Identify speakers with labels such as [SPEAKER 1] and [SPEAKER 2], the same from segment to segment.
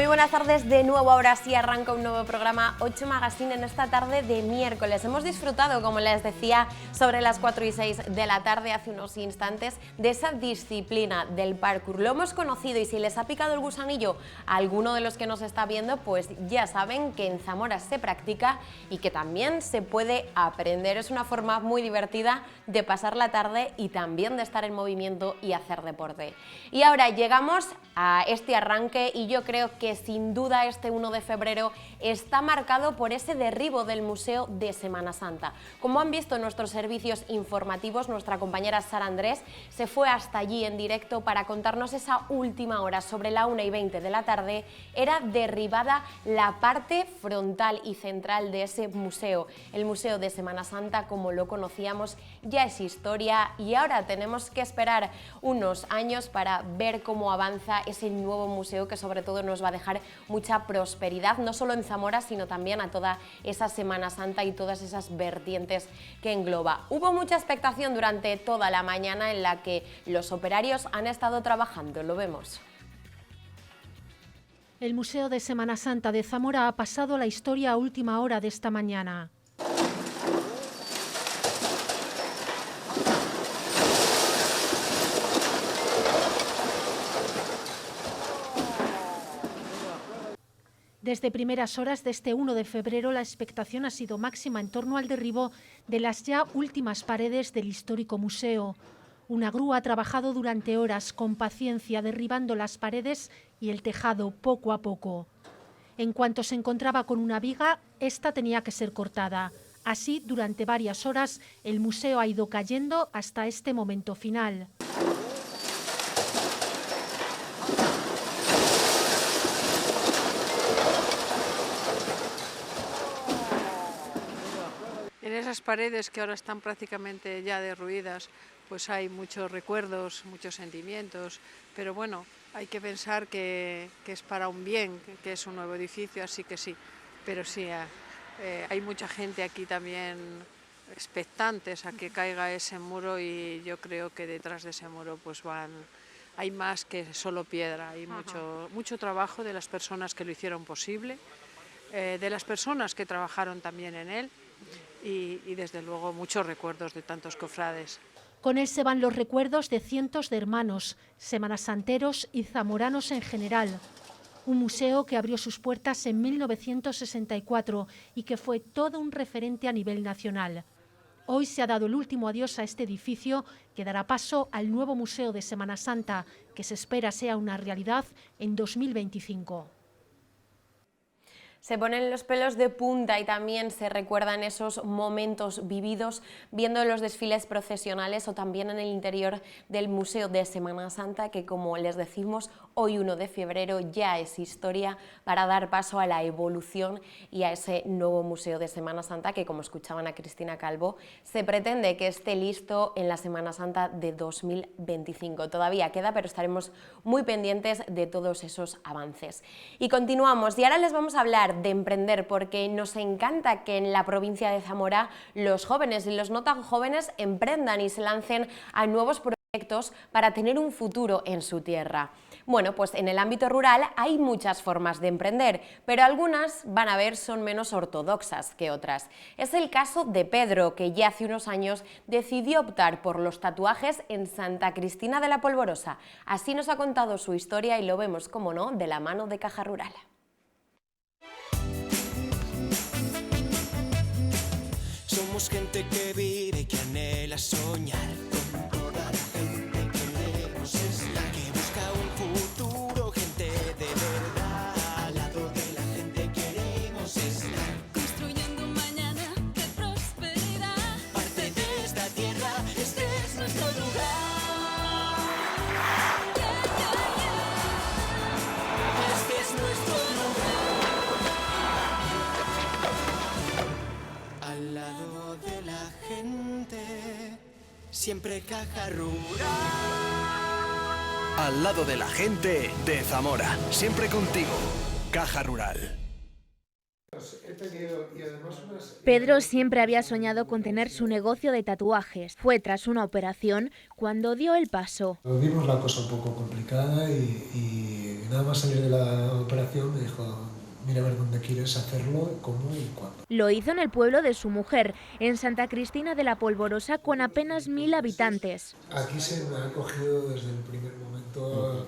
[SPEAKER 1] buenas tardes de nuevo. Ahora sí arranca un nuevo programa 8 Magazine en esta tarde de miércoles. Hemos disfrutado, como les decía, sobre las 4 y 6 de la tarde hace unos instantes, de esa disciplina del parkour. Lo hemos conocido y si les ha picado el gusanillo a alguno de los que nos está viendo, pues ya saben que en Zamora se practica y que también se puede aprender. Es una forma muy divertida de pasar la tarde y también de estar en movimiento y hacer deporte. Y ahora llegamos a este arranque y yo creo que sin duda este 1 de febrero está marcado por ese derribo del Museo de Semana Santa. Como han visto en nuestros servicios informativos, nuestra compañera Sara Andrés se fue hasta allí en directo para contarnos esa última hora. Sobre la 1:20 de la tarde era derribada la parte frontal y central de ese museo. El Museo de Semana Santa, como lo conocíamos, ya es historia y ahora tenemos que esperar unos años para ver cómo avanza ese nuevo museo que sobre todo nos va a dejar mucha prosperidad, no solo en Zamora, sino también a toda esa Semana Santa y todas esas vertientes que engloba. Hubo mucha expectación durante toda la mañana en la que los operarios han estado trabajando, lo vemos.
[SPEAKER 2] El Museo de Semana Santa de Zamora ha pasado la historia a última hora de esta mañana. Desde primeras horas de este 1 de febrero la expectación ha sido máxima en torno al derribo de las ya últimas paredes del histórico museo. Una grúa ha trabajado durante horas con paciencia derribando las paredes y el tejado poco a poco. En cuanto se encontraba con una viga, esta tenía que ser cortada. Así, durante varias horas, el museo ha ido cayendo hasta este momento final.
[SPEAKER 3] En esas paredes que ahora están prácticamente ya derruidas, pues hay muchos recuerdos, muchos sentimientos, pero bueno, hay que pensar que es para un bien, que es un nuevo edificio, así que sí, pero sí, hay mucha gente aquí también expectantes a que caiga ese muro y yo creo que detrás de ese muro pues hay más que solo piedra, hay mucho trabajo de las personas que lo hicieron posible, de las personas que trabajaron también en él. Y desde luego muchos recuerdos de tantos cofrades.
[SPEAKER 2] Con él se van los recuerdos de cientos de hermanos, semanasanteros y zamoranos en general. Un museo que abrió sus puertas en 1964 y que fue todo un referente a nivel nacional. Hoy se ha dado el último adiós a este edificio que dará paso al nuevo Museo de Semana Santa, que se espera sea una realidad en 2025.
[SPEAKER 1] Se ponen los pelos de punta y también se recuerdan esos momentos vividos viendo los desfiles procesionales o también en el interior del Museo de Semana Santa, que como les decimos, hoy 1 de febrero ya es historia para dar paso a la evolución y a ese nuevo Museo de Semana Santa que, como escuchaban a Cristina Calvo, se pretende que esté listo en la Semana Santa de 2025. Todavía queda, pero estaremos muy pendientes de todos esos avances. Y continuamos, y ahora les vamos a hablar de emprender, porque nos encanta que en la provincia de Zamora los jóvenes y los no tan jóvenes emprendan y se lancen a nuevos proyectos para tener un futuro en su tierra. Bueno, pues en el ámbito rural hay muchas formas de emprender, pero algunas, van a ver, son menos ortodoxas que otras. Es el caso de Pedro, que ya hace unos años decidió optar por los tatuajes en Santa Cristina de la Polvorosa. Así nos ha contado su historia y lo vemos, como no, de la mano de Caja Rural.
[SPEAKER 4] Somos gente que vive y que anhela soñar. Con toda la gente queremos estar, que busca un futuro, gente de verdad. Al lado de la gente queremos estar,
[SPEAKER 5] construyendo un mañana de prosperidad.
[SPEAKER 4] Parte de esta tierra, este es nuestro lugar. Este es nuestro lugar. Al lado de la gente, siempre Caja Rural.
[SPEAKER 6] Al lado de la gente de Zamora, siempre contigo, Caja Rural.
[SPEAKER 7] Pedro siempre había soñado con tener su negocio de tatuajes. Fue tras una operación cuando dio el paso.
[SPEAKER 8] Vimos la cosa un poco complicada y nada más salir de la operación me dijo: mira a ver dónde quieres hacerlo, cómo y cuándo.
[SPEAKER 7] Lo hizo en el pueblo de su mujer, en Santa Cristina de la Polvorosa, con apenas 1000 habitantes.
[SPEAKER 8] Aquí se me ha acogido desde el primer momento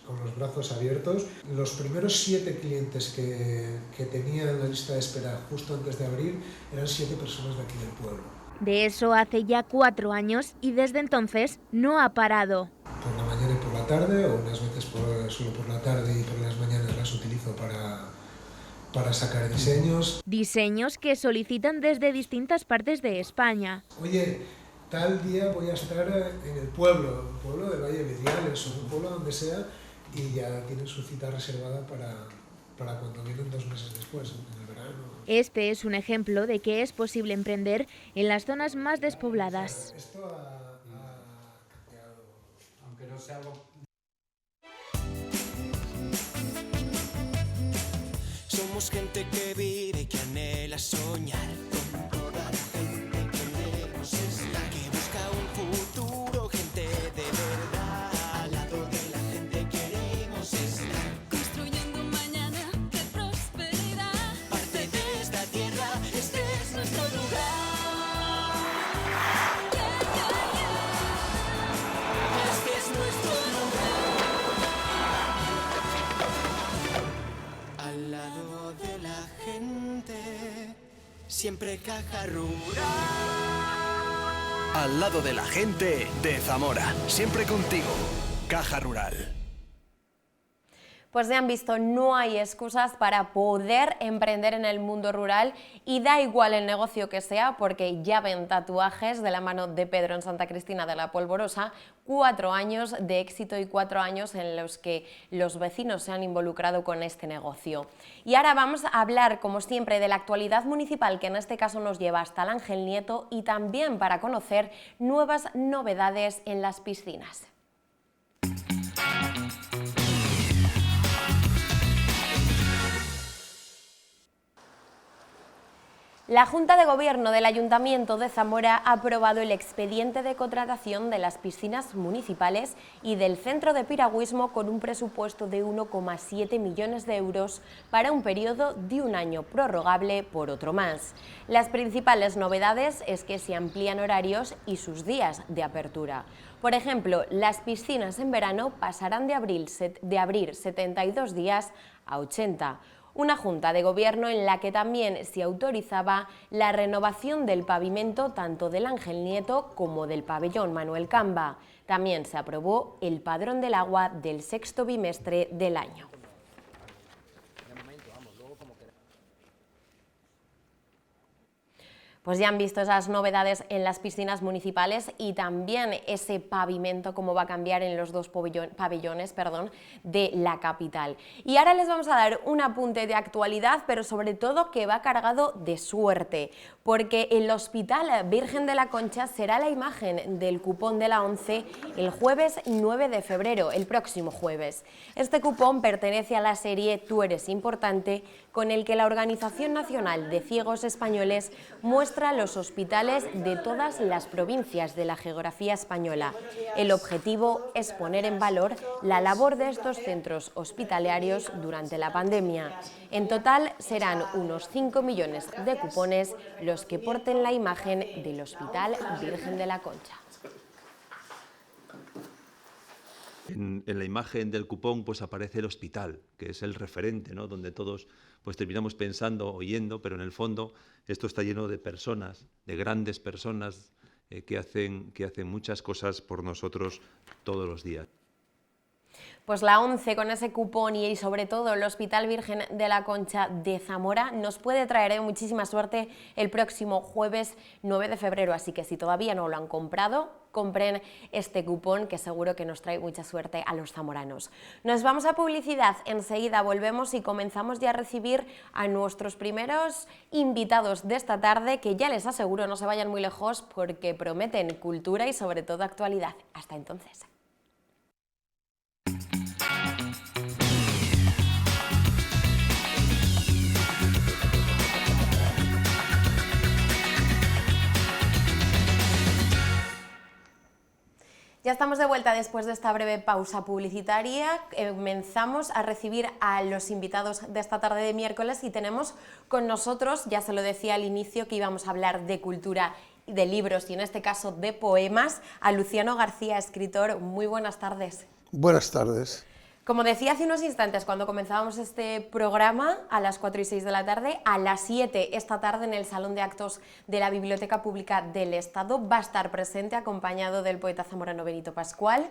[SPEAKER 8] con los brazos abiertos. Los primeros 7 clientes que tenía en la lista de espera justo antes de abrir eran 7 personas de aquí del pueblo.
[SPEAKER 7] De eso hace ya 4 años y desde entonces no ha parado.
[SPEAKER 8] Por la mañana y por la tarde, o unas veces solo por la tarde, y por las mañanas las utilizo para sacar diseños.
[SPEAKER 7] Diseños que solicitan desde distintas partes de España.
[SPEAKER 8] Oye, tal día voy a estar en el pueblo del Valle de Vidiales o en un pueblo donde sea, y ya tienen su cita reservada para cuando vienen 2 meses después, en el verano.
[SPEAKER 7] Este es un ejemplo de que es posible emprender en las zonas más despobladas.
[SPEAKER 8] Esto ha cambiado, aunque no sea algo.
[SPEAKER 4] Somos gente que vive y que anhela soñar con toda la gente que queremos. Es la que busca un futuro, gente de verdad. Al lado de la gente queremos estar.
[SPEAKER 5] Construyendo un mañana de prosperidad.
[SPEAKER 4] Parte de esta tierra, este es nuestro lugar. Este es nuestro lugar. Al lado de la gente, siempre Caja Rural.
[SPEAKER 6] Al lado de la gente de Zamora, siempre contigo. Caja Rural.
[SPEAKER 1] Pues ya han visto, no hay excusas para poder emprender en el mundo rural, y da igual el negocio que sea, porque ya ven tatuajes de la mano de Pedro en Santa Cristina de la Polvorosa. 4 años de éxito y 4 años en los que los vecinos se han involucrado con este negocio. Y ahora vamos a hablar, como siempre, de la actualidad municipal, que en este caso nos lleva hasta el Ángel Nieto, y también para conocer nuevas novedades en las piscinas. La Junta de Gobierno del Ayuntamiento de Zamora ha aprobado el expediente de contratación de las piscinas municipales y del centro de piragüismo con un presupuesto de 1,7 millones de euros para un periodo de 1 año prorrogable por otro más. Las principales novedades es que se amplían horarios y sus días de apertura. Por ejemplo, las piscinas en verano pasarán de abrir 72 días a 80. Una Junta de Gobierno en la que también se autorizaba la renovación del pavimento tanto del Ángel Nieto como del pabellón Manuel Camba. También se aprobó el padrón del agua del 6º bimestre del año. Pues ya han visto esas novedades en las piscinas municipales y también ese pavimento, cómo va a cambiar en los 2 pabellones de la capital. Y ahora les vamos a dar un apunte de actualidad, pero sobre todo que va cargado de suerte, porque el Hospital Virgen de la Concha será la imagen del cupón de la ONCE el jueves 9 de febrero, el próximo jueves. Este cupón pertenece a la serie Tú eres importante, con el que la Organización Nacional de Ciegos Españoles muestra los hospitales de todas las provincias de la geografía española. El objetivo es poner en valor la labor de estos centros hospitalarios durante la pandemia. En total serán unos 5 millones de cupones los que porten la imagen del Hospital Virgen de la Concha.
[SPEAKER 9] En la imagen del cupón pues aparece el hospital, que es el referente, ¿no? Donde todos pues terminamos pensando, oyendo, pero en el fondo esto está lleno de personas, de grandes personas que hacen muchas cosas por nosotros todos los días.
[SPEAKER 1] Pues la ONCE con ese cupón y sobre todo el Hospital Virgen de la Concha de Zamora nos puede traer muchísima suerte el próximo jueves 9 de febrero, así que si todavía no lo han comprado, compren este cupón que seguro que nos trae mucha suerte a los zamoranos. Nos vamos a publicidad, enseguida volvemos y comenzamos ya a recibir a nuestros primeros invitados de esta tarde, que ya les aseguro no se vayan muy lejos porque prometen cultura y sobre todo actualidad. Hasta entonces. Ya estamos de vuelta después de esta breve pausa publicitaria. Comenzamos a recibir a los invitados de esta tarde de miércoles y tenemos con nosotros, ya se lo decía al inicio, que íbamos a hablar de cultura, de libros y en este caso de poemas, a Luciano García, escritor. Muy buenas tardes.
[SPEAKER 10] Buenas tardes.
[SPEAKER 1] Como decía hace unos instantes, cuando comenzábamos este programa, a las 4 y 6 de la tarde, a las 7 esta tarde en el Salón de Actos de la Biblioteca Pública del Estado va a estar presente acompañado del poeta zamorano Benito Pascual.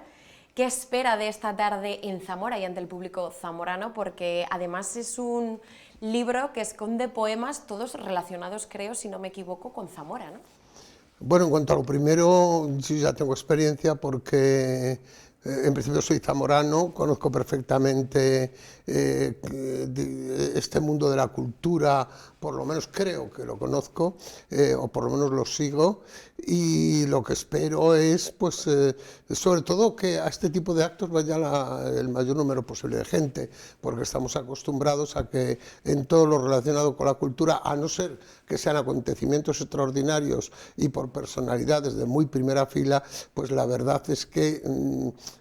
[SPEAKER 1] ¿Qué espera de esta tarde en Zamora y ante el público zamorano? Porque además es un libro que esconde poemas, todos relacionados, creo, si no me equivoco, con Zamora, ¿no?
[SPEAKER 10] Bueno, en cuanto a lo primero, sí ya tengo experiencia porque en principio soy zamorano, conozco perfectamente este mundo de la cultura, por lo menos creo que lo conozco, o por lo menos lo sigo, y lo que espero es, pues, sobre todo que a este tipo de actos vaya el mayor número posible de gente, porque estamos acostumbrados a que en todo lo relacionado con la cultura, a no ser que sean acontecimientos extraordinarios y por personalidades de muy primera fila, pues la verdad es que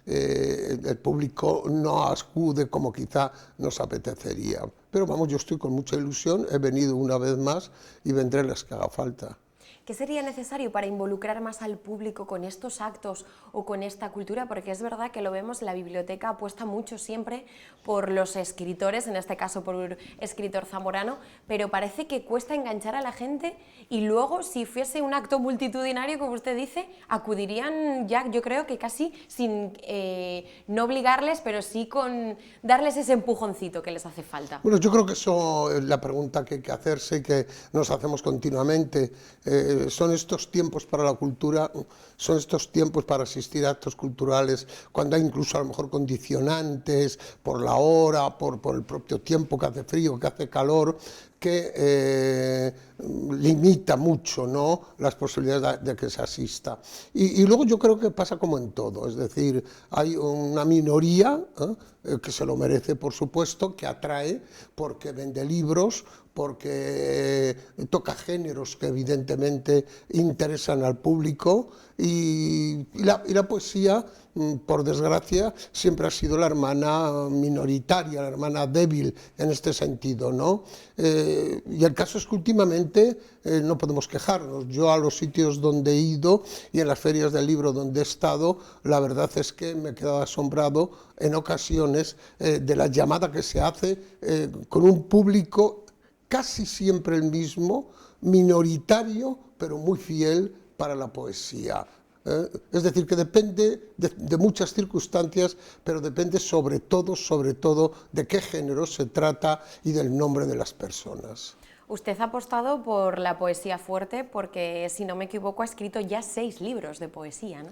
[SPEAKER 10] el público no acude como quizá nos apetecería. Pero vamos, yo estoy con mucha ilusión, he venido una vez más y vendré las que haga falta.
[SPEAKER 1] ¿Qué sería necesario para involucrar más al público con estos actos o con esta cultura? Porque es verdad que lo vemos, la biblioteca apuesta mucho siempre por los escritores, en este caso por un escritor zamorano, pero parece que cuesta enganchar a la gente y luego, si fuese un acto multitudinario, como usted dice, acudirían ya, yo creo que casi sin, no obligarles, pero sí con darles ese empujoncito que les hace falta.
[SPEAKER 10] Bueno, yo creo que eso es la pregunta que hay que hacerse y que nos hacemos continuamente. Son estos tiempos para la cultura, son estos tiempos para asistir a actos culturales, cuando hay incluso a lo mejor condicionantes por la hora, por el propio tiempo, que hace frío, que hace calor, que limita mucho, ¿no?, las posibilidades de que se asista. Y luego yo creo que pasa como en todo, es decir, hay una minoría que se lo merece, por supuesto, que atrae porque vende libros, porque toca géneros que evidentemente interesan al público y la poesía, por desgracia, siempre ha sido la hermana minoritaria, la hermana débil en este sentido, ¿no? Y el caso es que últimamente no podemos quejarnos. Yo a los sitios donde he ido y en las ferias del libro donde he estado, la verdad es que me he quedado asombrado en ocasiones de la llamada que se hace con un público casi siempre el mismo, minoritario, pero muy fiel para la poesía. Es decir, que depende de muchas circunstancias, pero depende sobre todo de qué género se trata y del nombre de las personas.
[SPEAKER 1] Usted ha apostado por la poesía fuerte porque, si no me equivoco, ha escrito ya 6 libros de poesía, ¿no?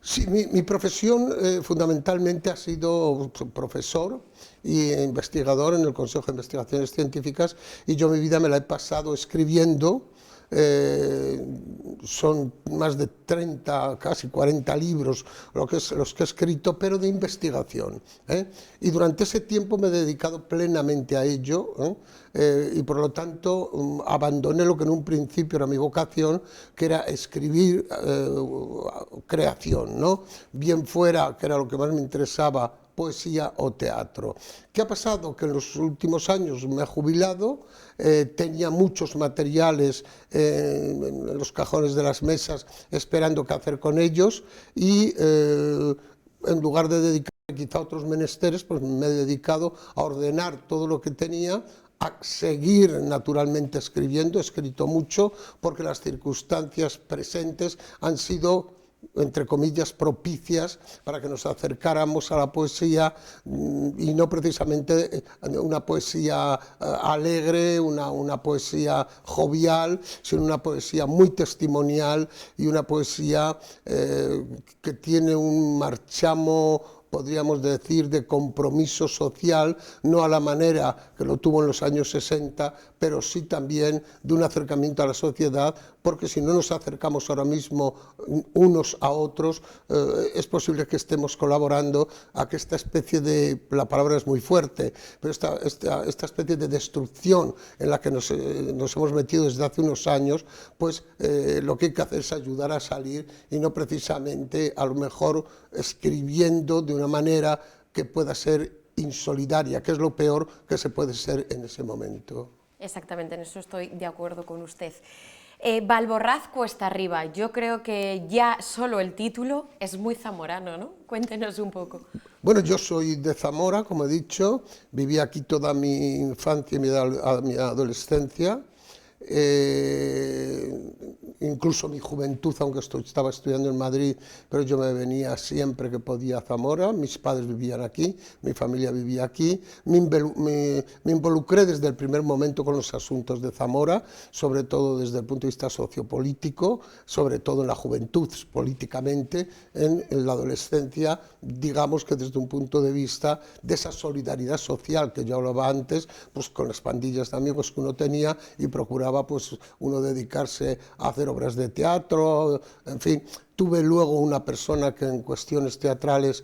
[SPEAKER 10] Sí, mi profesión fundamentalmente ha sido profesor y investigador en el Consejo de Investigaciones Científicas, y yo mi vida me la he pasado escribiendo. Son más de 30, casi 40 libros los que he escrito, pero de investigación, y durante ese tiempo me he dedicado plenamente a ello, y por lo tanto abandoné lo que en un principio era mi vocación, que era escribir creación, ¿no? Bien fuera, que era lo que más me interesaba, poesía o teatro. ¿Qué ha pasado? Que en los últimos años me he jubilado, tenía muchos materiales en los cajones de las mesas esperando qué hacer con ellos, y en lugar de dedicarme quizá a otros menesteres, pues me he dedicado a ordenar todo lo que tenía, a seguir naturalmente escribiendo. He escrito mucho porque las circunstancias presentes han sido, entre comillas, propicias para que nos acercáramos a la poesía, y no precisamente una poesía alegre, una poesía jovial, sino una poesía muy testimonial y una poesía que tiene un marchamo podríamos decir, de compromiso social, no a la manera que lo tuvo en los años 60, pero sí también de un acercamiento a la sociedad, porque si no nos acercamos ahora mismo unos a otros, es posible que estemos colaborando a que esta especie de, la palabra es muy fuerte, pero esta especie de destrucción en la que nos hemos metido desde hace unos años, pues lo que hay que hacer es ayudar a salir y no precisamente a lo mejor escribiendo de una manera que pueda ser insolidaria, que es lo peor que se puede ser en ese momento.
[SPEAKER 1] Exactamente, en eso estoy de acuerdo con usted. Valborraz cuesta arriba, yo creo que ya solo el título es muy zamorano, ¿no? Cuéntenos un poco.
[SPEAKER 10] Bueno, yo soy de Zamora, como he dicho, viví aquí toda mi infancia y mi adolescencia, incluso mi juventud, aunque estaba estudiando en Madrid, pero yo me venía siempre que podía a Zamora, mis padres vivían aquí, mi familia vivía aquí, me involucré desde el primer momento con los asuntos de Zamora, sobre todo desde el punto de vista sociopolítico, sobre todo en la juventud políticamente, en la adolescencia, digamos que desde un punto de vista de esa solidaridad social que yo hablaba antes, pues con las pandillas de amigos que uno tenía y procuraba pues uno dedicarse a hacer obras de teatro, en fin. Tuve luego una persona que en cuestiones teatrales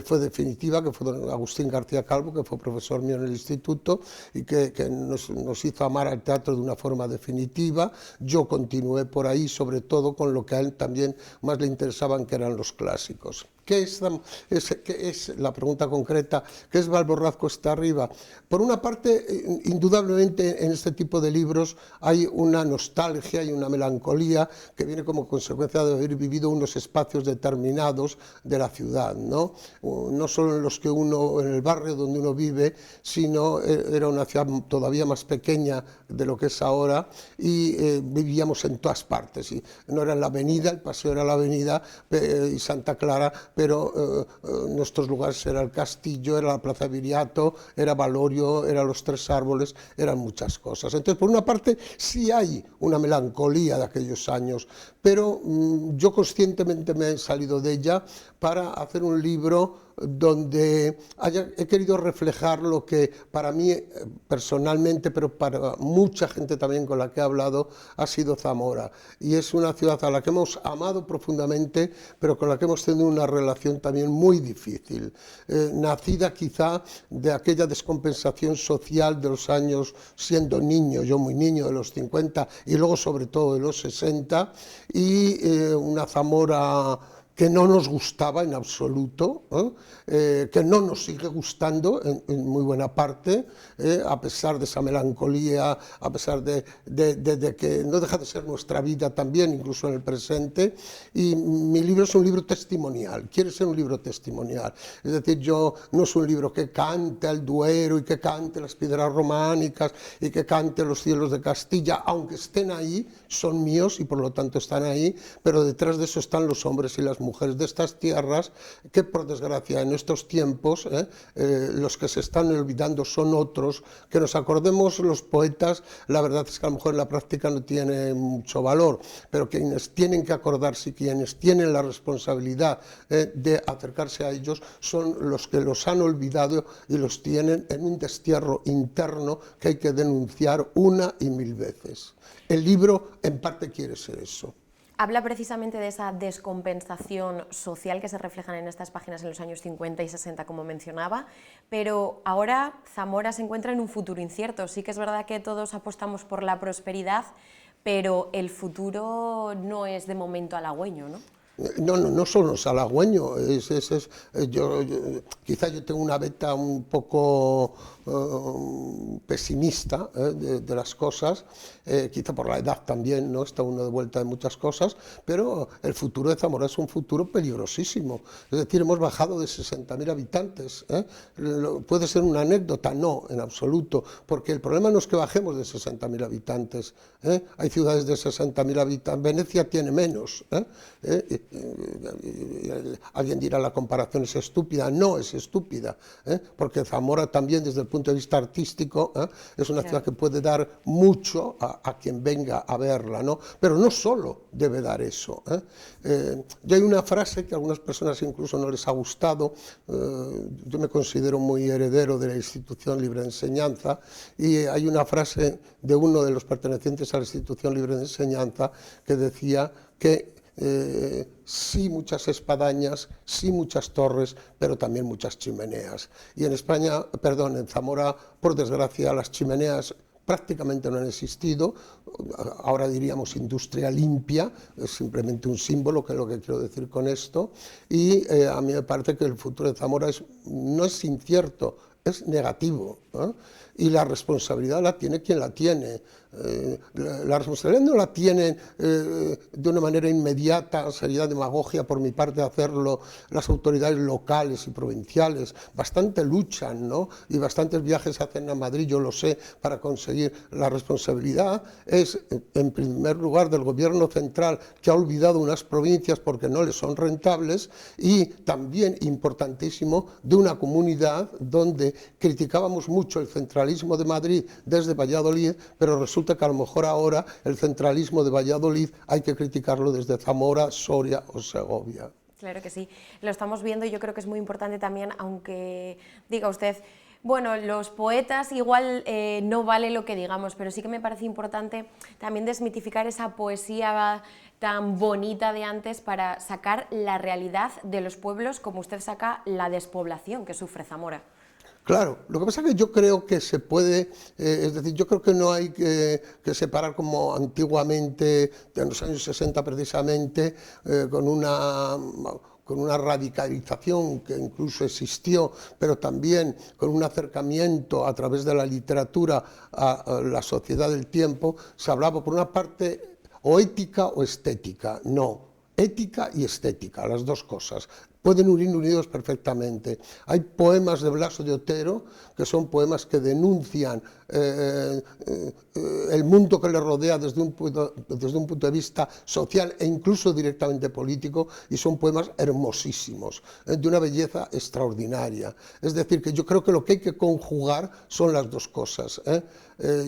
[SPEAKER 10] fue definitiva, que fue don Agustín García Calvo, que fue profesor mío en el instituto y que nos hizo amar al teatro de una forma definitiva. Yo continué por ahí, sobre todo con lo que a él también más le interesaban, que eran los clásicos. ¿Qué es la pregunta concreta? ¿Qué es Valborraz cuesta arriba? Por una parte, indudablemente en este tipo de libros hay una nostalgia y una melancolía que viene como consecuencia de haber vivido unos espacios determinados de la ciudad, ¿no? No solo en los que en el barrio donde uno vive, sino era una ciudad todavía más pequeña de lo que es ahora y vivíamos en todas partes. Y no era en la avenida, el paseo era la avenida y Santa Clara, pero nuestros lugares era el Castillo, era la Plaza de Viriato, era Valorio, eran los Tres Árboles, eran muchas cosas. Entonces, por una parte, sí hay una melancolía de aquellos años, pero yo conscientemente me he salido de ella para hacer un libro donde he querido reflejar lo que para mí personalmente, pero para mucha gente también con la que he hablado, ha sido Zamora. Y es una ciudad a la que hemos amado profundamente, pero con la que hemos tenido una relación también muy difícil, nacida quizá de aquella descompensación social de los años, siendo niño, yo muy niño, de los 50 y luego sobre todo de los 60, y una Zamora que no nos gustaba en absoluto, que no nos sigue gustando en muy buena parte, a pesar de esa melancolía, a pesar de que no deja de ser nuestra vida también, incluso en el presente. Y mi libro es un libro testimonial, quiere ser un libro testimonial. Es decir, no es un libro que cante el Duero y que cante las piedras románicas y que cante los cielos de Castilla, aunque estén ahí, son míos y por lo tanto están ahí, pero detrás de eso están los hombres y las mujeres de estas tierras que, por desgracia, en estos tiempos los que se están olvidando son otros. Que nos acordemos los poetas, la verdad es que a lo mejor en la práctica no tiene mucho valor, pero quienes tienen que acordarse y quienes tienen la responsabilidad de acercarse a ellos son los que los han olvidado y los tienen en un destierro interno que hay que denunciar una y mil veces. El libro en parte quiere ser eso.
[SPEAKER 1] Habla precisamente de esa descompensación social que se reflejan en estas páginas en los años 50 y 60, como mencionaba, pero ahora Zamora se encuentra en un futuro incierto. Sí que es verdad que todos apostamos por la prosperidad, pero el futuro no es de momento halagüeño, ¿no?
[SPEAKER 10] No solo es halagüeño, quizá yo tengo una beta un poco pesimista de las cosas, quizá por la edad también, ¿no? Está uno de vuelta de muchas cosas, pero el futuro de Zamora es un futuro peligrosísimo. Es decir, hemos bajado de 60.000 habitantes. ¿Puede ser una anécdota? No, en absoluto, porque el problema no es que bajemos de 60.000 habitantes. Hay ciudades de 60.000 habitantes, Venecia tiene menos. alguien dirá la comparación es estúpida, no es estúpida, porque Zamora también desde el punto de vista artístico es una ciudad que puede dar mucho a quien venga a verla, ¿no? Pero no solo debe dar eso. Y hay una frase que a algunas personas incluso no les ha gustado, yo me considero muy heredero de la institución libre de enseñanza, y hay una frase de uno de los pertenecientes a la institución libre de enseñanza que decía que sí muchas espadañas, sí muchas torres, pero también muchas chimeneas. Y en España, perdón, en Zamora, por desgracia, las chimeneas prácticamente no han existido. Ahora diríamos industria limpia, es simplemente un símbolo, que es lo que quiero decir con esto, y a mí me parece que el futuro de Zamora no es incierto, es negativo, y la responsabilidad la tiene quien la tiene. La responsabilidad no la tienen de una manera inmediata, sería demagogia por mi parte hacerlo, las autoridades locales y provinciales. Bastante luchan, ¿no? Y bastantes viajes hacen a Madrid, yo lo sé, para conseguir. La responsabilidad es, en primer lugar, del gobierno central, que ha olvidado unas provincias porque no les son rentables, y también, importantísimo, de una comunidad donde criticábamos mucho el centralismo de Madrid desde Valladolid, pero resulta que a lo mejor ahora el centralismo de Valladolid hay que criticarlo desde Zamora, Soria o Segovia.
[SPEAKER 1] Claro que sí, lo estamos viendo y yo creo que es muy importante también, aunque diga usted, bueno, los poetas igual no vale lo que digamos, pero sí que me parece importante también desmitificar esa poesía tan bonita de antes para sacar la realidad de los pueblos, como usted saca la despoblación que sufre Zamora.
[SPEAKER 10] Claro, lo que pasa es que yo creo que se puede, es decir, yo creo que no hay que separar como antiguamente, en los años 60 precisamente, con una radicalización que incluso existió, pero también con un acercamiento a través de la literatura a la sociedad del tiempo. Se hablaba por una parte o ética o estética, no, ética y estética, las dos cosas. Pueden ir unidos perfectamente. Hay poemas de Blas de Otero que son poemas que denuncian el mundo que le rodea desde un punto de vista social e incluso directamente político, y son poemas hermosísimos, de una belleza extraordinaria. Es decir, que yo creo que lo que hay que conjugar son las dos cosas.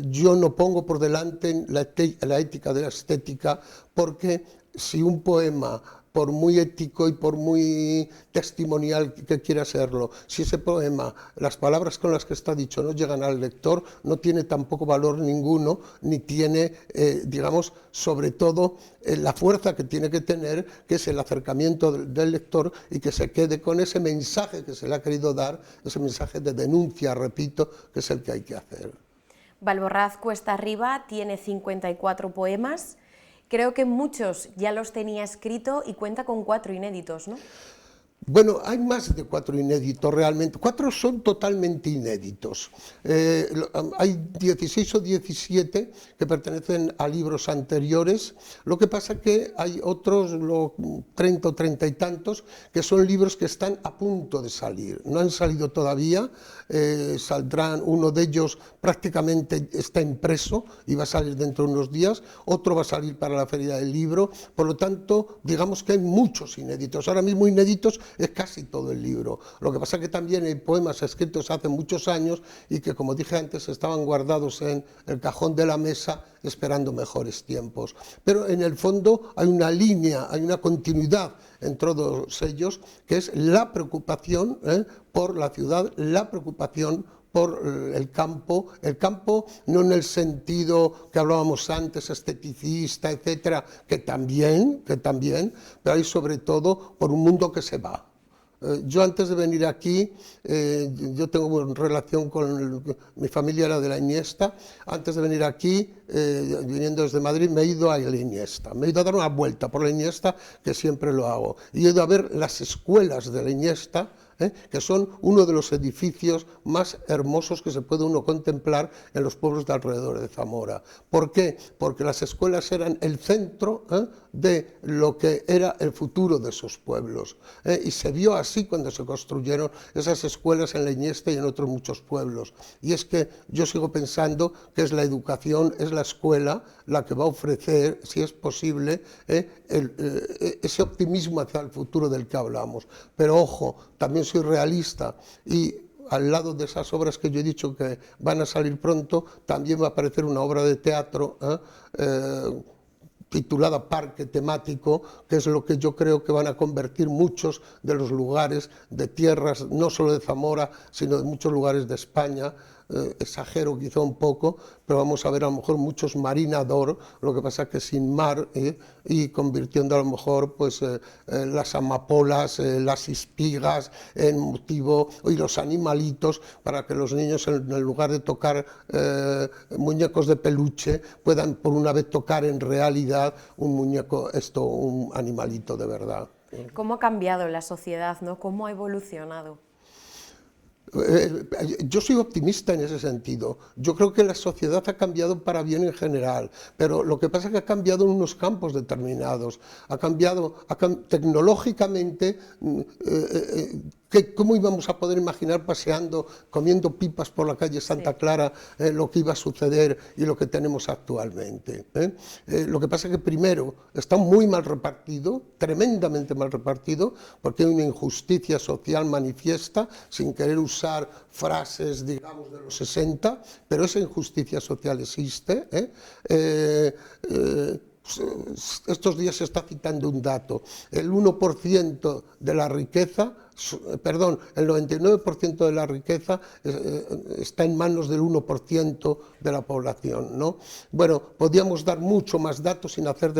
[SPEAKER 10] Yo no pongo por delante la ética de la estética, porque si un poema, por muy ético y por muy testimonial que quiera serlo, si ese poema, las palabras con las que está dicho no llegan al lector, no tiene tampoco valor ninguno, ni tiene, digamos, sobre todo la fuerza que tiene que tener, que es el acercamiento del lector, y que se quede con ese mensaje que se le ha querido dar, ese mensaje de denuncia, repito, que es el que hay que hacer.
[SPEAKER 1] Valborraz Cuesta Arriba tiene 54 poemas. Creo que muchos ya los tenía escrito y cuenta con 4 inéditos, ¿no?
[SPEAKER 10] Bueno, hay más de 4 inéditos realmente, 4 son totalmente inéditos. Hay 16 o 17 que pertenecen a libros anteriores, lo que pasa que hay otros, 30 o 30 y tantos, que son libros que están a punto de salir, no han salido todavía, saldrán, uno de ellos prácticamente está impreso y va a salir dentro de unos días, otro va a salir para la Feria del Libro, por lo tanto, digamos que hay muchos inéditos, ahora mismo inéditos es casi todo el libro. Lo que pasa es que también hay poemas escritos hace muchos años y que, como dije antes, estaban guardados en el cajón de la mesa esperando mejores tiempos. Pero en el fondo hay una línea, hay una continuidad en todos ellos, que es la preocupación por la ciudad, la preocupación por el campo no en el sentido que hablábamos antes, esteticista, etcétera, que también, pero hay sobre todo por un mundo que se va. Yo antes de venir aquí, yo tengo buena relación con mi familia, era de la Iniesta. Antes de venir aquí, viniendo desde Madrid, me he ido a la Iniesta. Me he ido a dar una vuelta por la Iniesta, que siempre lo hago. Y he ido a ver las escuelas de la Iniesta, que son uno de los edificios más hermosos que se puede uno contemplar en los pueblos de alrededor de Zamora. ¿Por qué? Porque las escuelas eran el centro de lo que era el futuro de esos pueblos, y se vio así cuando se construyeron esas escuelas en Leñeste y en otros muchos pueblos. Y es que yo sigo pensando que es la educación, es la escuela la que va a ofrecer, si es posible, ese optimismo hacia el futuro del que hablamos. Pero ojo, también soy realista y al lado de esas obras que yo he dicho que van a salir pronto, también va a aparecer una obra de teatro titulada Parque Temático, que es lo que yo creo que van a convertir muchos de los lugares de tierras, no solo de Zamora, sino de muchos lugares de España. Exagero quizá un poco, pero vamos a ver a lo mejor muchos marinador, lo que pasa que sin mar, y convirtiendo a lo mejor pues las amapolas, las espigas en motivo, y los animalitos, para que los niños en lugar de tocar muñecos de peluche puedan por una vez tocar en realidad un muñeco, un animalito de verdad.
[SPEAKER 1] ¿Cómo ha cambiado la sociedad, ¿no? ¿Cómo ha evolucionado?
[SPEAKER 10] Yo soy optimista en ese sentido. Yo creo que la sociedad ha cambiado para bien en general, pero lo que pasa es que ha cambiado en unos campos determinados. Ha cambiado tecnológicamente. ¿Cómo íbamos a poder imaginar paseando, comiendo pipas por la calle Santa Clara, lo que iba a suceder y lo que tenemos actualmente? Lo que pasa es que primero está muy mal repartido, tremendamente mal repartido, porque hay una injusticia social manifiesta, sin querer usar frases, digamos, de los 60, pero esa injusticia social existe. Estos días se está citando un dato: el 1% de la riqueza, perdón, el 99% de la riqueza está en manos del 1% de la población, ¿no? Bueno, podríamos dar mucho más datos sin hacer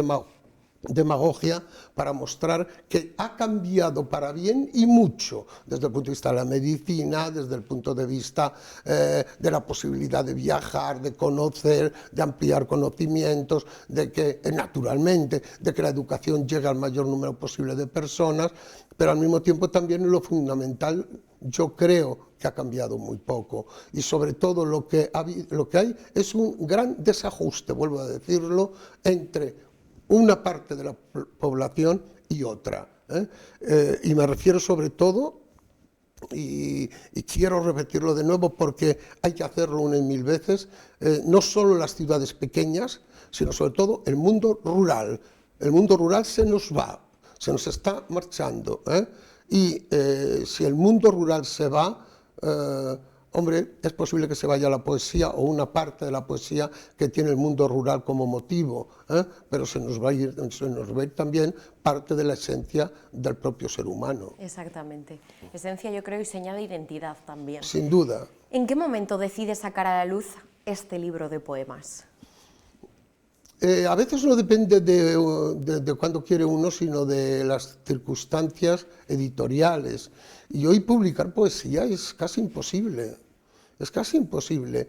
[SPEAKER 10] demagogia para mostrar que ha cambiado para bien y mucho, desde el punto de vista de la medicina, desde el punto de vista de la posibilidad de viajar, de conocer, de ampliar conocimientos, de que, naturalmente, de que la educación llegue al mayor número posible de personas, pero al mismo tiempo también lo fundamental, yo creo que ha cambiado muy poco, y sobre todo lo que hay es un gran desajuste, vuelvo a decirlo, entre una parte de la población y otra. Y me refiero sobre todo, y quiero repetirlo de nuevo porque hay que hacerlo una y mil veces, no solo las ciudades pequeñas, sino sobre todo el mundo rural. El mundo rural se nos va, se nos está marchando. Y si el mundo rural se va, hombre, es posible que se vaya la poesía o una parte de la poesía que tiene el mundo rural como motivo, pero se nos va a ir también parte de la esencia del propio ser humano.
[SPEAKER 1] Exactamente. Esencia, yo creo, y señal de identidad también.
[SPEAKER 10] Sin duda.
[SPEAKER 1] ¿En qué momento decides sacar a la luz este libro de poemas?
[SPEAKER 10] A veces no depende de cuándo quiere uno, sino de las circunstancias editoriales. Y hoy publicar poesía es casi imposible. Es casi imposible,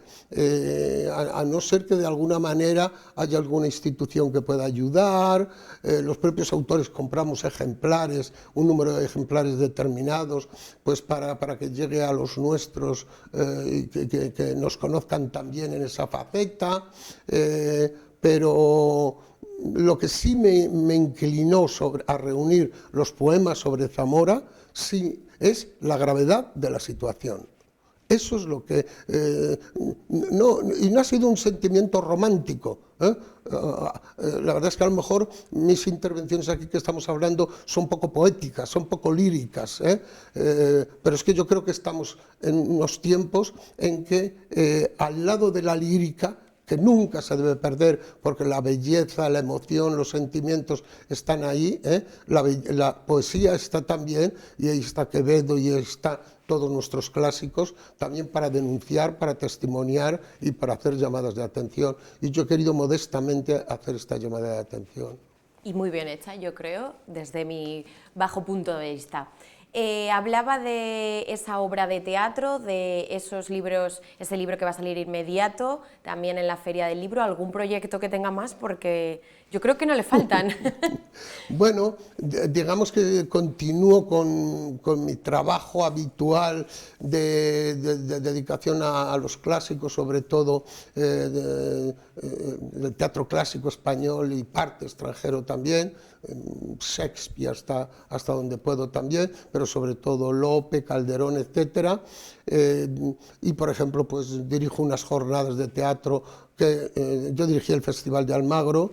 [SPEAKER 10] a no ser que de alguna manera haya alguna institución que pueda ayudar. Los propios autores compramos ejemplares, un número de ejemplares determinados, pues para que llegue a los nuestros y que nos conozcan también en esa faceta. Pero lo que sí me inclinó a reunir los poemas sobre Zamora, sí, es la gravedad de la situación. Eso es lo que... y no ha sido un sentimiento romántico. La verdad es que a lo mejor mis intervenciones aquí que estamos hablando son poco poéticas, son poco líricas, pero es que yo creo que estamos en unos tiempos en que al lado de la lírica, que nunca se debe perder, porque la belleza, la emoción, los sentimientos están ahí, la poesía está también, y ahí está Quevedo y ahí está todos nuestros clásicos, también para denunciar, para testimoniar y para hacer llamadas de atención. Y yo he querido modestamente hacer esta llamada de atención.
[SPEAKER 1] Y muy bien hecha, yo creo, desde mi bajo punto de vista. Hablaba de esa obra de teatro, de esos libros, ese libro que va a salir inmediato, también en la Feria del Libro. ¿Algún proyecto que tenga más? Porque yo creo que no le faltan.
[SPEAKER 10] Bueno, digamos que continúo con mi trabajo habitual de dedicación a los clásicos, sobre todo del teatro clásico español y parte extranjero también, Shakespeare hasta donde puedo también, pero sobre todo Lope, Calderón, etcétera. Y por ejemplo, pues dirijo unas jornadas de teatro que yo dirigí el Festival de Almagro,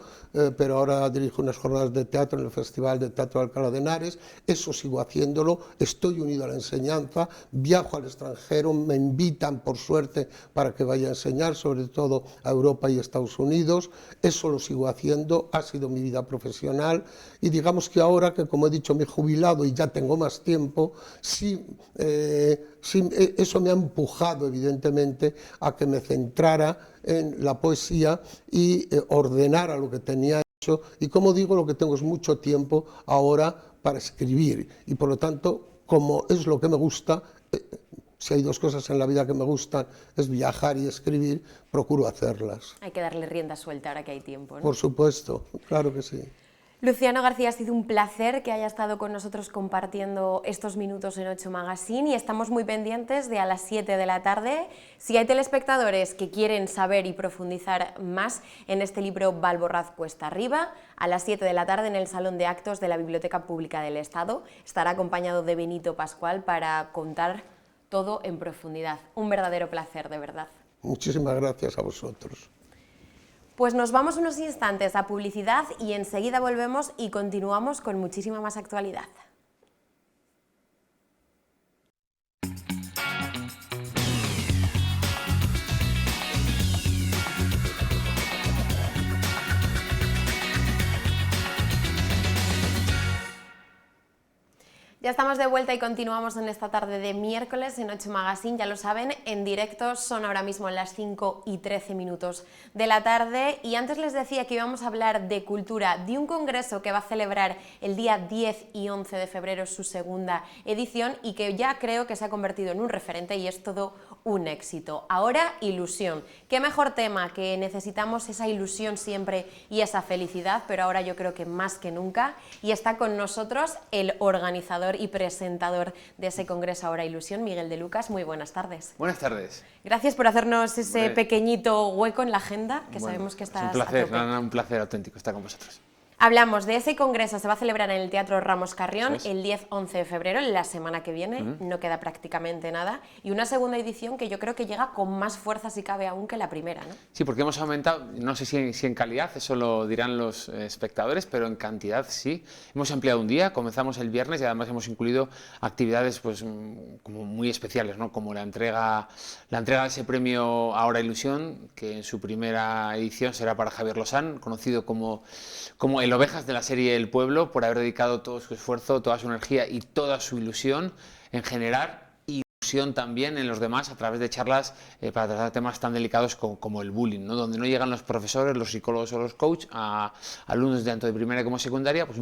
[SPEAKER 10] pero ahora dirijo unas jornadas de teatro en el Festival de Teatro de Alcalá de Henares. Eso sigo haciéndolo, estoy unido a la enseñanza, viajo al extranjero, me invitan por suerte para que vaya a enseñar, sobre todo a Europa y Estados Unidos. Eso lo sigo haciendo, ha sido mi vida profesional, y digamos que ahora que, como he dicho, me he jubilado y ya tengo más tiempo, sí, eso me ha empujado evidentemente a que me centrara en la poesía y ordenara lo que tenía hecho, y como digo, lo que tengo es mucho tiempo ahora para escribir, y por lo tanto, como es lo que me gusta, si hay dos cosas en la vida que me gustan, es viajar y escribir, procuro hacerlas.
[SPEAKER 1] Hay que darle rienda suelta ahora que hay tiempo, ¿no?
[SPEAKER 10] Por supuesto, claro que sí.
[SPEAKER 1] Luciano García, ha sido un placer que haya estado con nosotros compartiendo estos minutos en 8 Magazine, y estamos muy pendientes de a las 7 de la tarde. Si hay telespectadores que quieren saber y profundizar más en este libro Valborraz Cuesta Arriba, a las 7 de la tarde en el Salón de Actos de la Biblioteca Pública del Estado estará acompañado de Benito Pascual para contar todo en profundidad. Un verdadero placer, de verdad.
[SPEAKER 10] Muchísimas gracias a vosotros.
[SPEAKER 1] Pues nos vamos unos instantes a publicidad y enseguida volvemos y continuamos con muchísima más actualidad. Ya estamos de vuelta y continuamos en esta tarde de miércoles en 8 Magazine, ya lo saben, en directo. Son ahora mismo las 5:13 de la tarde, y antes les decía que íbamos a hablar de cultura, de un congreso que va a celebrar el día 10 y 11 de febrero su segunda edición, y que ya creo que se ha convertido en un referente y es todo un éxito. Ahora, ilusión. Qué mejor tema, que necesitamos esa ilusión siempre y esa felicidad, pero ahora yo creo que más que nunca, y está con nosotros el organizador y presentador de ese congreso Ahora Ilusión, Miguel de Lucas. Muy buenas tardes.
[SPEAKER 11] Buenas tardes.
[SPEAKER 1] Gracias por hacernos ese pequeñito hueco en la agenda, que sabemos que estás
[SPEAKER 11] un placer,
[SPEAKER 1] a tope.
[SPEAKER 11] un placer auténtico estar con vosotros.
[SPEAKER 1] Hablamos de ese congreso, se va a celebrar en el Teatro Ramos Carrión el 10-11 de febrero, la semana que viene, no queda prácticamente nada, y una segunda edición que yo creo que llega con más fuerza, si cabe, aún que la primera, ¿no?
[SPEAKER 11] Sí, porque hemos aumentado, no sé si en calidad, eso lo dirán los espectadores, pero en cantidad sí. Hemos ampliado un día, comenzamos el viernes y además hemos incluido actividades pues como muy especiales, ¿no? Como la entrega de ese premio Ahora Ilusión, que en su primera edición será para Javier Lozán, conocido como el Ovejas de la serie El Pueblo, por haber dedicado todo su esfuerzo, toda su energía y toda su ilusión en generar ilusión también en los demás a través de charlas para tratar temas tan delicados como el bullying, ¿no? Donde no llegan los profesores, los psicólogos o los coaches a alumnos de tanto de primaria como secundaria, pues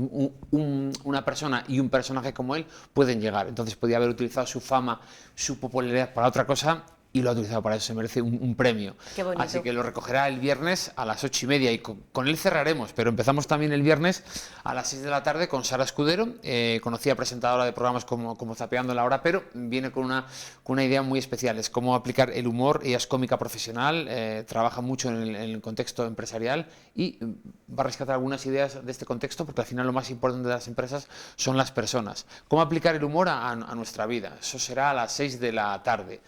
[SPEAKER 11] una persona y un personaje como él pueden llegar. Entonces podía haber utilizado su fama, su popularidad para otra cosa, y lo ha utilizado para eso, se merece un premio.
[SPEAKER 1] Qué bonito.
[SPEAKER 11] Así que lo recogerá el viernes a las 8:30 y con él cerraremos, pero empezamos también el viernes a las 6 de la tarde con Sara Escudero, conocida presentadora de programas como Zapeando la Hora, pero viene con una idea muy especial, es cómo aplicar el humor. Ella es cómica profesional, trabaja mucho en el contexto empresarial y va a rescatar algunas ideas de este contexto, porque al final lo más importante de las empresas son las personas. Cómo aplicar el humor a nuestra vida, eso será a las 6 de la tarde.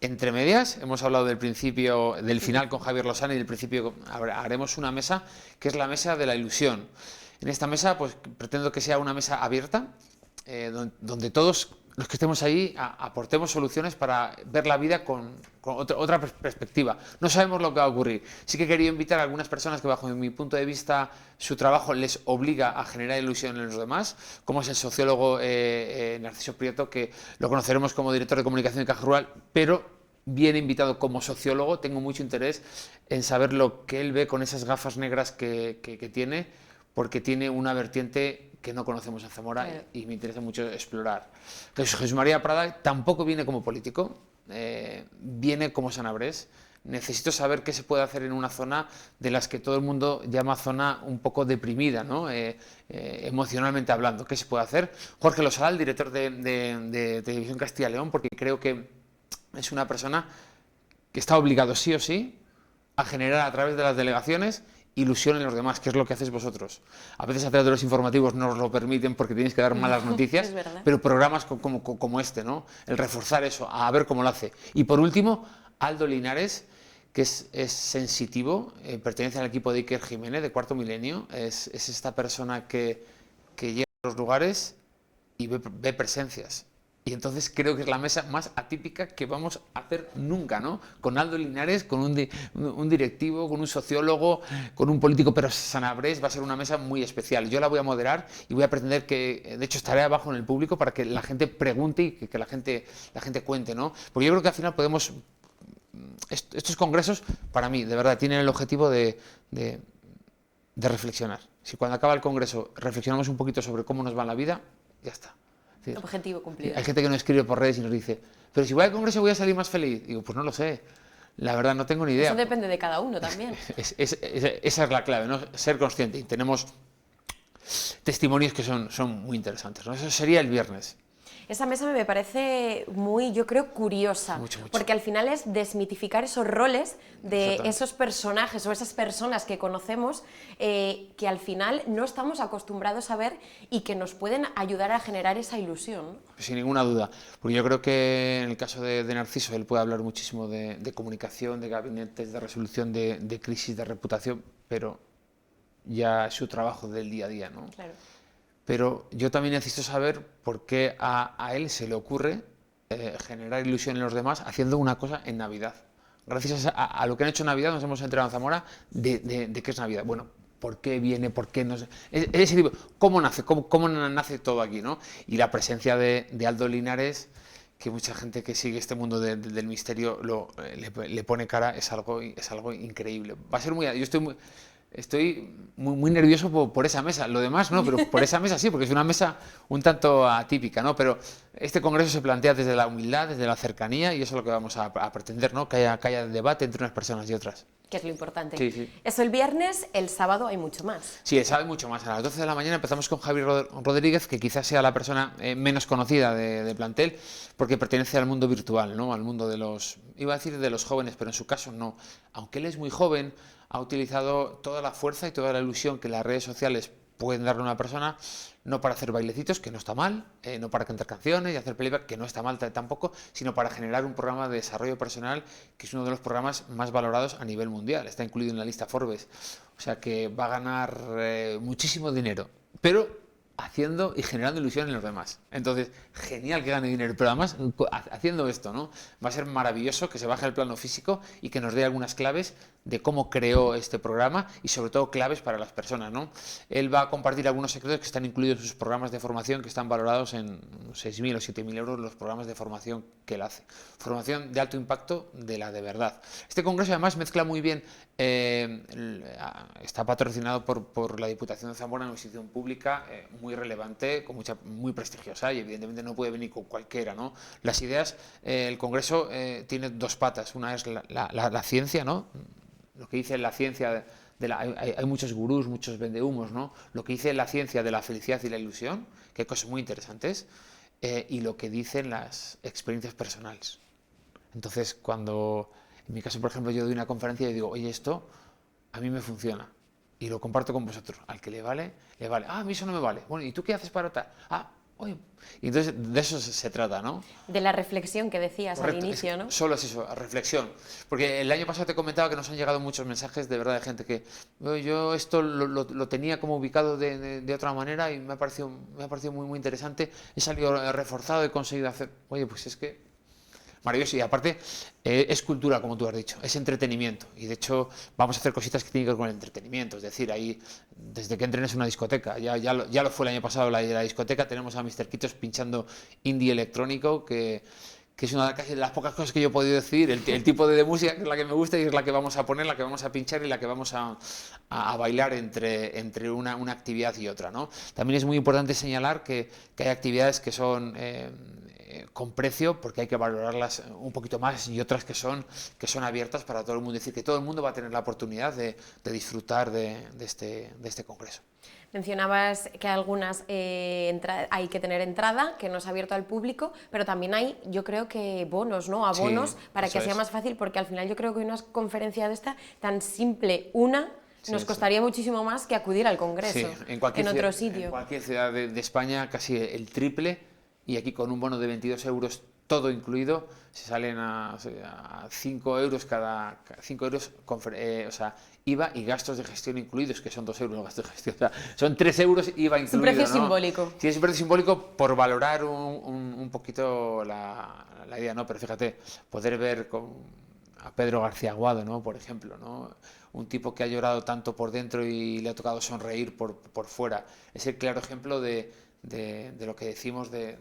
[SPEAKER 11] Entre medias, hemos hablado del final con Javier Lozán, y del principio haremos una mesa que es la mesa de la ilusión. En esta mesa pues pretendo que sea una mesa abierta, donde todos los que estemos ahí aportemos soluciones para ver la vida con otra perspectiva. No sabemos lo que va a ocurrir. Sí que quería invitar a algunas personas que, bajo mi punto de vista, su trabajo les obliga a generar ilusión en los demás, como es el sociólogo Narciso Prieto, que lo conoceremos como director de comunicación de Caja Rural, pero viene invitado como sociólogo. Tengo mucho interés en saber lo que él ve con esas gafas negras que tiene, porque tiene una vertiente que no conocemos en Zamora,
[SPEAKER 1] Claro.
[SPEAKER 11] y me interesa mucho explorar. Jesús María Prada tampoco viene como político, viene como sanabrés. Necesito saber qué se puede hacer en una zona de las que todo el mundo llama zona un poco deprimida, ¿no? Emocionalmente hablando. ¿Qué se puede hacer? Jorge Losada, director de Televisión Castilla y León, porque creo que es una persona que está obligado sí o sí a generar a través de las delegaciones ilusión en los demás, que es lo que hacéis vosotros. A veces a través de los informativos no os lo permiten porque tenéis que dar malas noticias,
[SPEAKER 1] es verdad.
[SPEAKER 11] pero programas como este, ¿no? El reforzar eso, a ver cómo lo hace. Y por último, Aldo Linares, que es sensitivo, pertenece al equipo de Iker Jiménez, de Cuarto Milenio, es esta persona que llega a los lugares y ve presencias. Y entonces creo que es la mesa más atípica que vamos a hacer nunca, ¿no? Con Aldo Linares, con un directivo, con un sociólogo, con un político, pero sanabrés, va a ser una mesa muy especial. Yo la voy a moderar y voy a pretender que, de hecho, estaré abajo en el público para que la gente pregunte y que la gente cuente, ¿no? Porque yo creo que al final podemos... Estos congresos, para mí, de verdad, tienen el objetivo de reflexionar. Si cuando acaba el congreso reflexionamos un poquito sobre cómo nos va en la vida, ya está. Es decir,
[SPEAKER 1] Objetivo cumplido.
[SPEAKER 11] hay gente que nos escribe por redes y nos dice, pero si voy al congreso voy a salir más feliz. Digo, pues no lo sé. La verdad, no tengo ni idea.
[SPEAKER 1] Eso depende de cada uno también.
[SPEAKER 11] Esa es la clave, ¿no? Ser consciente. Y tenemos testimonios que son muy interesantes, ¿no? Eso sería el viernes.
[SPEAKER 1] Esa mesa me parece muy, yo creo, curiosa,
[SPEAKER 11] Mucho.
[SPEAKER 1] porque al final es desmitificar esos roles de
[SPEAKER 11] Exactamente.
[SPEAKER 1] esos personajes o esas personas que conocemos que al final no estamos acostumbrados a ver y que nos pueden ayudar a generar esa ilusión, ¿no?
[SPEAKER 11] Sin ninguna duda, porque yo creo que en el caso de Narciso él puede hablar muchísimo de comunicación, de gabinetes, de resolución de crisis, de reputación, pero ya es su trabajo del día a día, ¿no?
[SPEAKER 1] Claro.
[SPEAKER 11] Pero yo también necesito saber por qué a él se le ocurre generar ilusión en los demás haciendo una cosa en Navidad. Gracias a lo que han hecho en Navidad nos hemos enterado en Zamora de qué es Navidad. Bueno, ¿por qué viene? ¿Por qué no sé? Ese tipo, ¿cómo nace? ¿Cómo nace todo aquí, ¿no? Y la presencia de Aldo Linares, que mucha gente que sigue este mundo del misterio le pone cara, es algo increíble. Va a ser muy... Yo estoy muy nervioso por esa mesa, lo demás no, pero por esa mesa sí, porque es una mesa un tanto atípica, ¿no? Pero este congreso se plantea desde la humildad, desde la cercanía, y eso es lo que vamos a pretender, ¿no? Que haya debate entre unas personas y otras.
[SPEAKER 1] Que es lo importante.
[SPEAKER 11] Sí.
[SPEAKER 1] Eso el viernes, el sábado hay mucho más.
[SPEAKER 11] Sí, él sabe mucho más. A las 12 de la mañana empezamos con Javier Rodríguez, que quizás sea la persona menos conocida de plantel, porque pertenece al mundo virtual, ¿no? Al mundo de los, iba a decir de los jóvenes, pero en su caso no. Aunque él es muy joven, ha utilizado toda la fuerza y toda la ilusión que las redes sociales pueden darle a una persona, no para hacer bailecitos, que no está mal, no para cantar canciones y hacer playback, que no está mal tampoco, sino para generar un programa de desarrollo personal, que es uno de los programas más valorados a nivel mundial. Está incluido en la lista Forbes. O sea que va a ganar muchísimo dinero, pero haciendo y generando ilusión en los demás. Entonces, genial que gane dinero, pero además haciendo esto, ¿no? Va a ser maravilloso que se baje al plano físico y que nos dé algunas claves de cómo creó este programa y sobre todo claves para las personas, ¿no? Él va a compartir algunos secretos que están incluidos en sus programas de formación, que están valorados en 6.000 o 7.000 euros los programas de formación que él hace. Formación de alto impacto, de la de verdad. Este congreso además mezcla muy bien, está patrocinado por la Diputación de Zamora, una institución pública muy relevante, muy prestigiosa, y evidentemente no puede venir con cualquiera, ¿no? Las ideas, el congreso tiene dos patas. Una es la ciencia, ¿no? Lo que dice la ciencia, hay muchos gurús, muchos vendehumos, ¿no? Lo que dice la ciencia de la felicidad y la ilusión, que hay cosas muy interesantes, y lo que dicen las experiencias personales. Entonces, cuando, en mi caso, por ejemplo, yo doy una conferencia y digo, oye, esto a mí me funciona, y lo comparto con vosotros. Al que le vale, le vale. Ah, a mí eso no me vale. Bueno, ¿y tú qué haces para tal? Ah, oye. Y entonces de eso se trata, ¿no?
[SPEAKER 1] De la reflexión que decías
[SPEAKER 11] Correcto,
[SPEAKER 1] al inicio, ¿no?
[SPEAKER 11] Solo es eso, reflexión. Porque el año pasado te comentaba que nos han llegado muchos mensajes de verdad de gente que yo esto lo tenía como ubicado de otra manera y me ha parecido muy interesante. He salido reforzado, he conseguido hacer... Oye, pues es que... Maravilloso, y aparte es cultura, como tú has dicho, es entretenimiento, y de hecho vamos a hacer cositas que tienen que ver con el entretenimiento, es decir, ahí desde que entren es una discoteca, ya lo fue el año pasado la discoteca, tenemos a Mr. Quitos pinchando indie electrónico que que es una de las pocas cosas que yo he podido decir, el tipo de música que es la que me gusta y es la que vamos a poner, la que vamos a pinchar y la que vamos a bailar entre una actividad y otra, ¿no? También es muy importante señalar que hay actividades que son con precio, porque hay que valorarlas un poquito más, y otras que son abiertas para todo el mundo, es decir, que todo el mundo va a tener la oportunidad de disfrutar de este congreso.
[SPEAKER 1] Mencionabas que algunas hay que tener entrada, que no es abierto al público, pero también hay, yo creo que bonos, ¿no? Abonos,
[SPEAKER 11] Sí,
[SPEAKER 1] para que sea más fácil, porque al final yo creo que una conferencia de esta tan simple, nos costaría muchísimo más que acudir al congreso,
[SPEAKER 11] en
[SPEAKER 1] otro sitio.
[SPEAKER 11] En cualquier ciudad de España casi el triple, y aquí con un bono de 22 euros todo incluido, se salen a 5 euros cada 5 euros, o sea, IVA y gastos de gestión incluidos, que son 2 euros los gastos de gestión, o sea, son 3 euros IVA incluido.
[SPEAKER 1] Es un precio
[SPEAKER 11] ¿no?
[SPEAKER 1] simbólico.
[SPEAKER 11] Sí, es un precio simbólico por valorar un poquito la idea, ¿no? Pero fíjate, poder ver a Pedro García Aguado, ¿no? Por ejemplo, ¿no? Un tipo que ha llorado tanto por dentro y le ha tocado sonreír por fuera. Es el claro ejemplo de lo que decimos de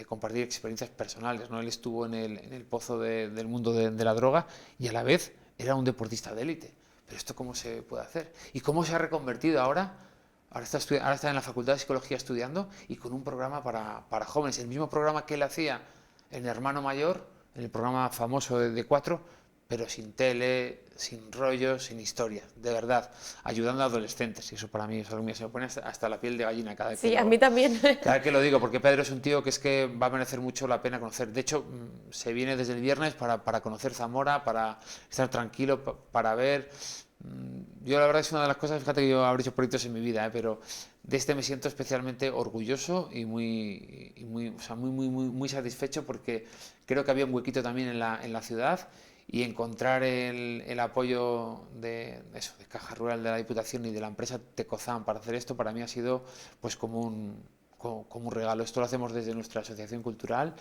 [SPEAKER 11] compartir experiencias personales, ¿no? Él estuvo en el pozo del mundo de la droga y a la vez era un deportista de élite. Pero ¿esto cómo se puede hacer? ¿Y cómo se ha reconvertido ahora? Ahora está en la Facultad de Psicología estudiando y con un programa para jóvenes. El mismo programa que él hacía en Hermano Mayor, en el programa famoso de 4, pero sin tele, sin rollos, sin historia, de verdad, ayudando a adolescentes. Y eso para mí es algo mío, se me pone hasta la piel de gallina cada vez que
[SPEAKER 1] a mí también.
[SPEAKER 11] Cada vez que lo digo, porque Pedro es un tío que es que va a merecer mucho la pena conocer. De hecho, se viene desde el viernes para conocer Zamora, para estar tranquilo, para ver. Yo la verdad es una de las cosas, fíjate que yo habré hecho proyectos en mi vida, pero de este me siento especialmente orgulloso y muy satisfecho, porque creo que había un huequito también en la ciudad, y encontrar el apoyo de Caja Rural, de la Diputación y de la empresa Tecozan para hacer esto, para mí ha sido pues como un regalo. Esto lo hacemos desde nuestra asociación cultural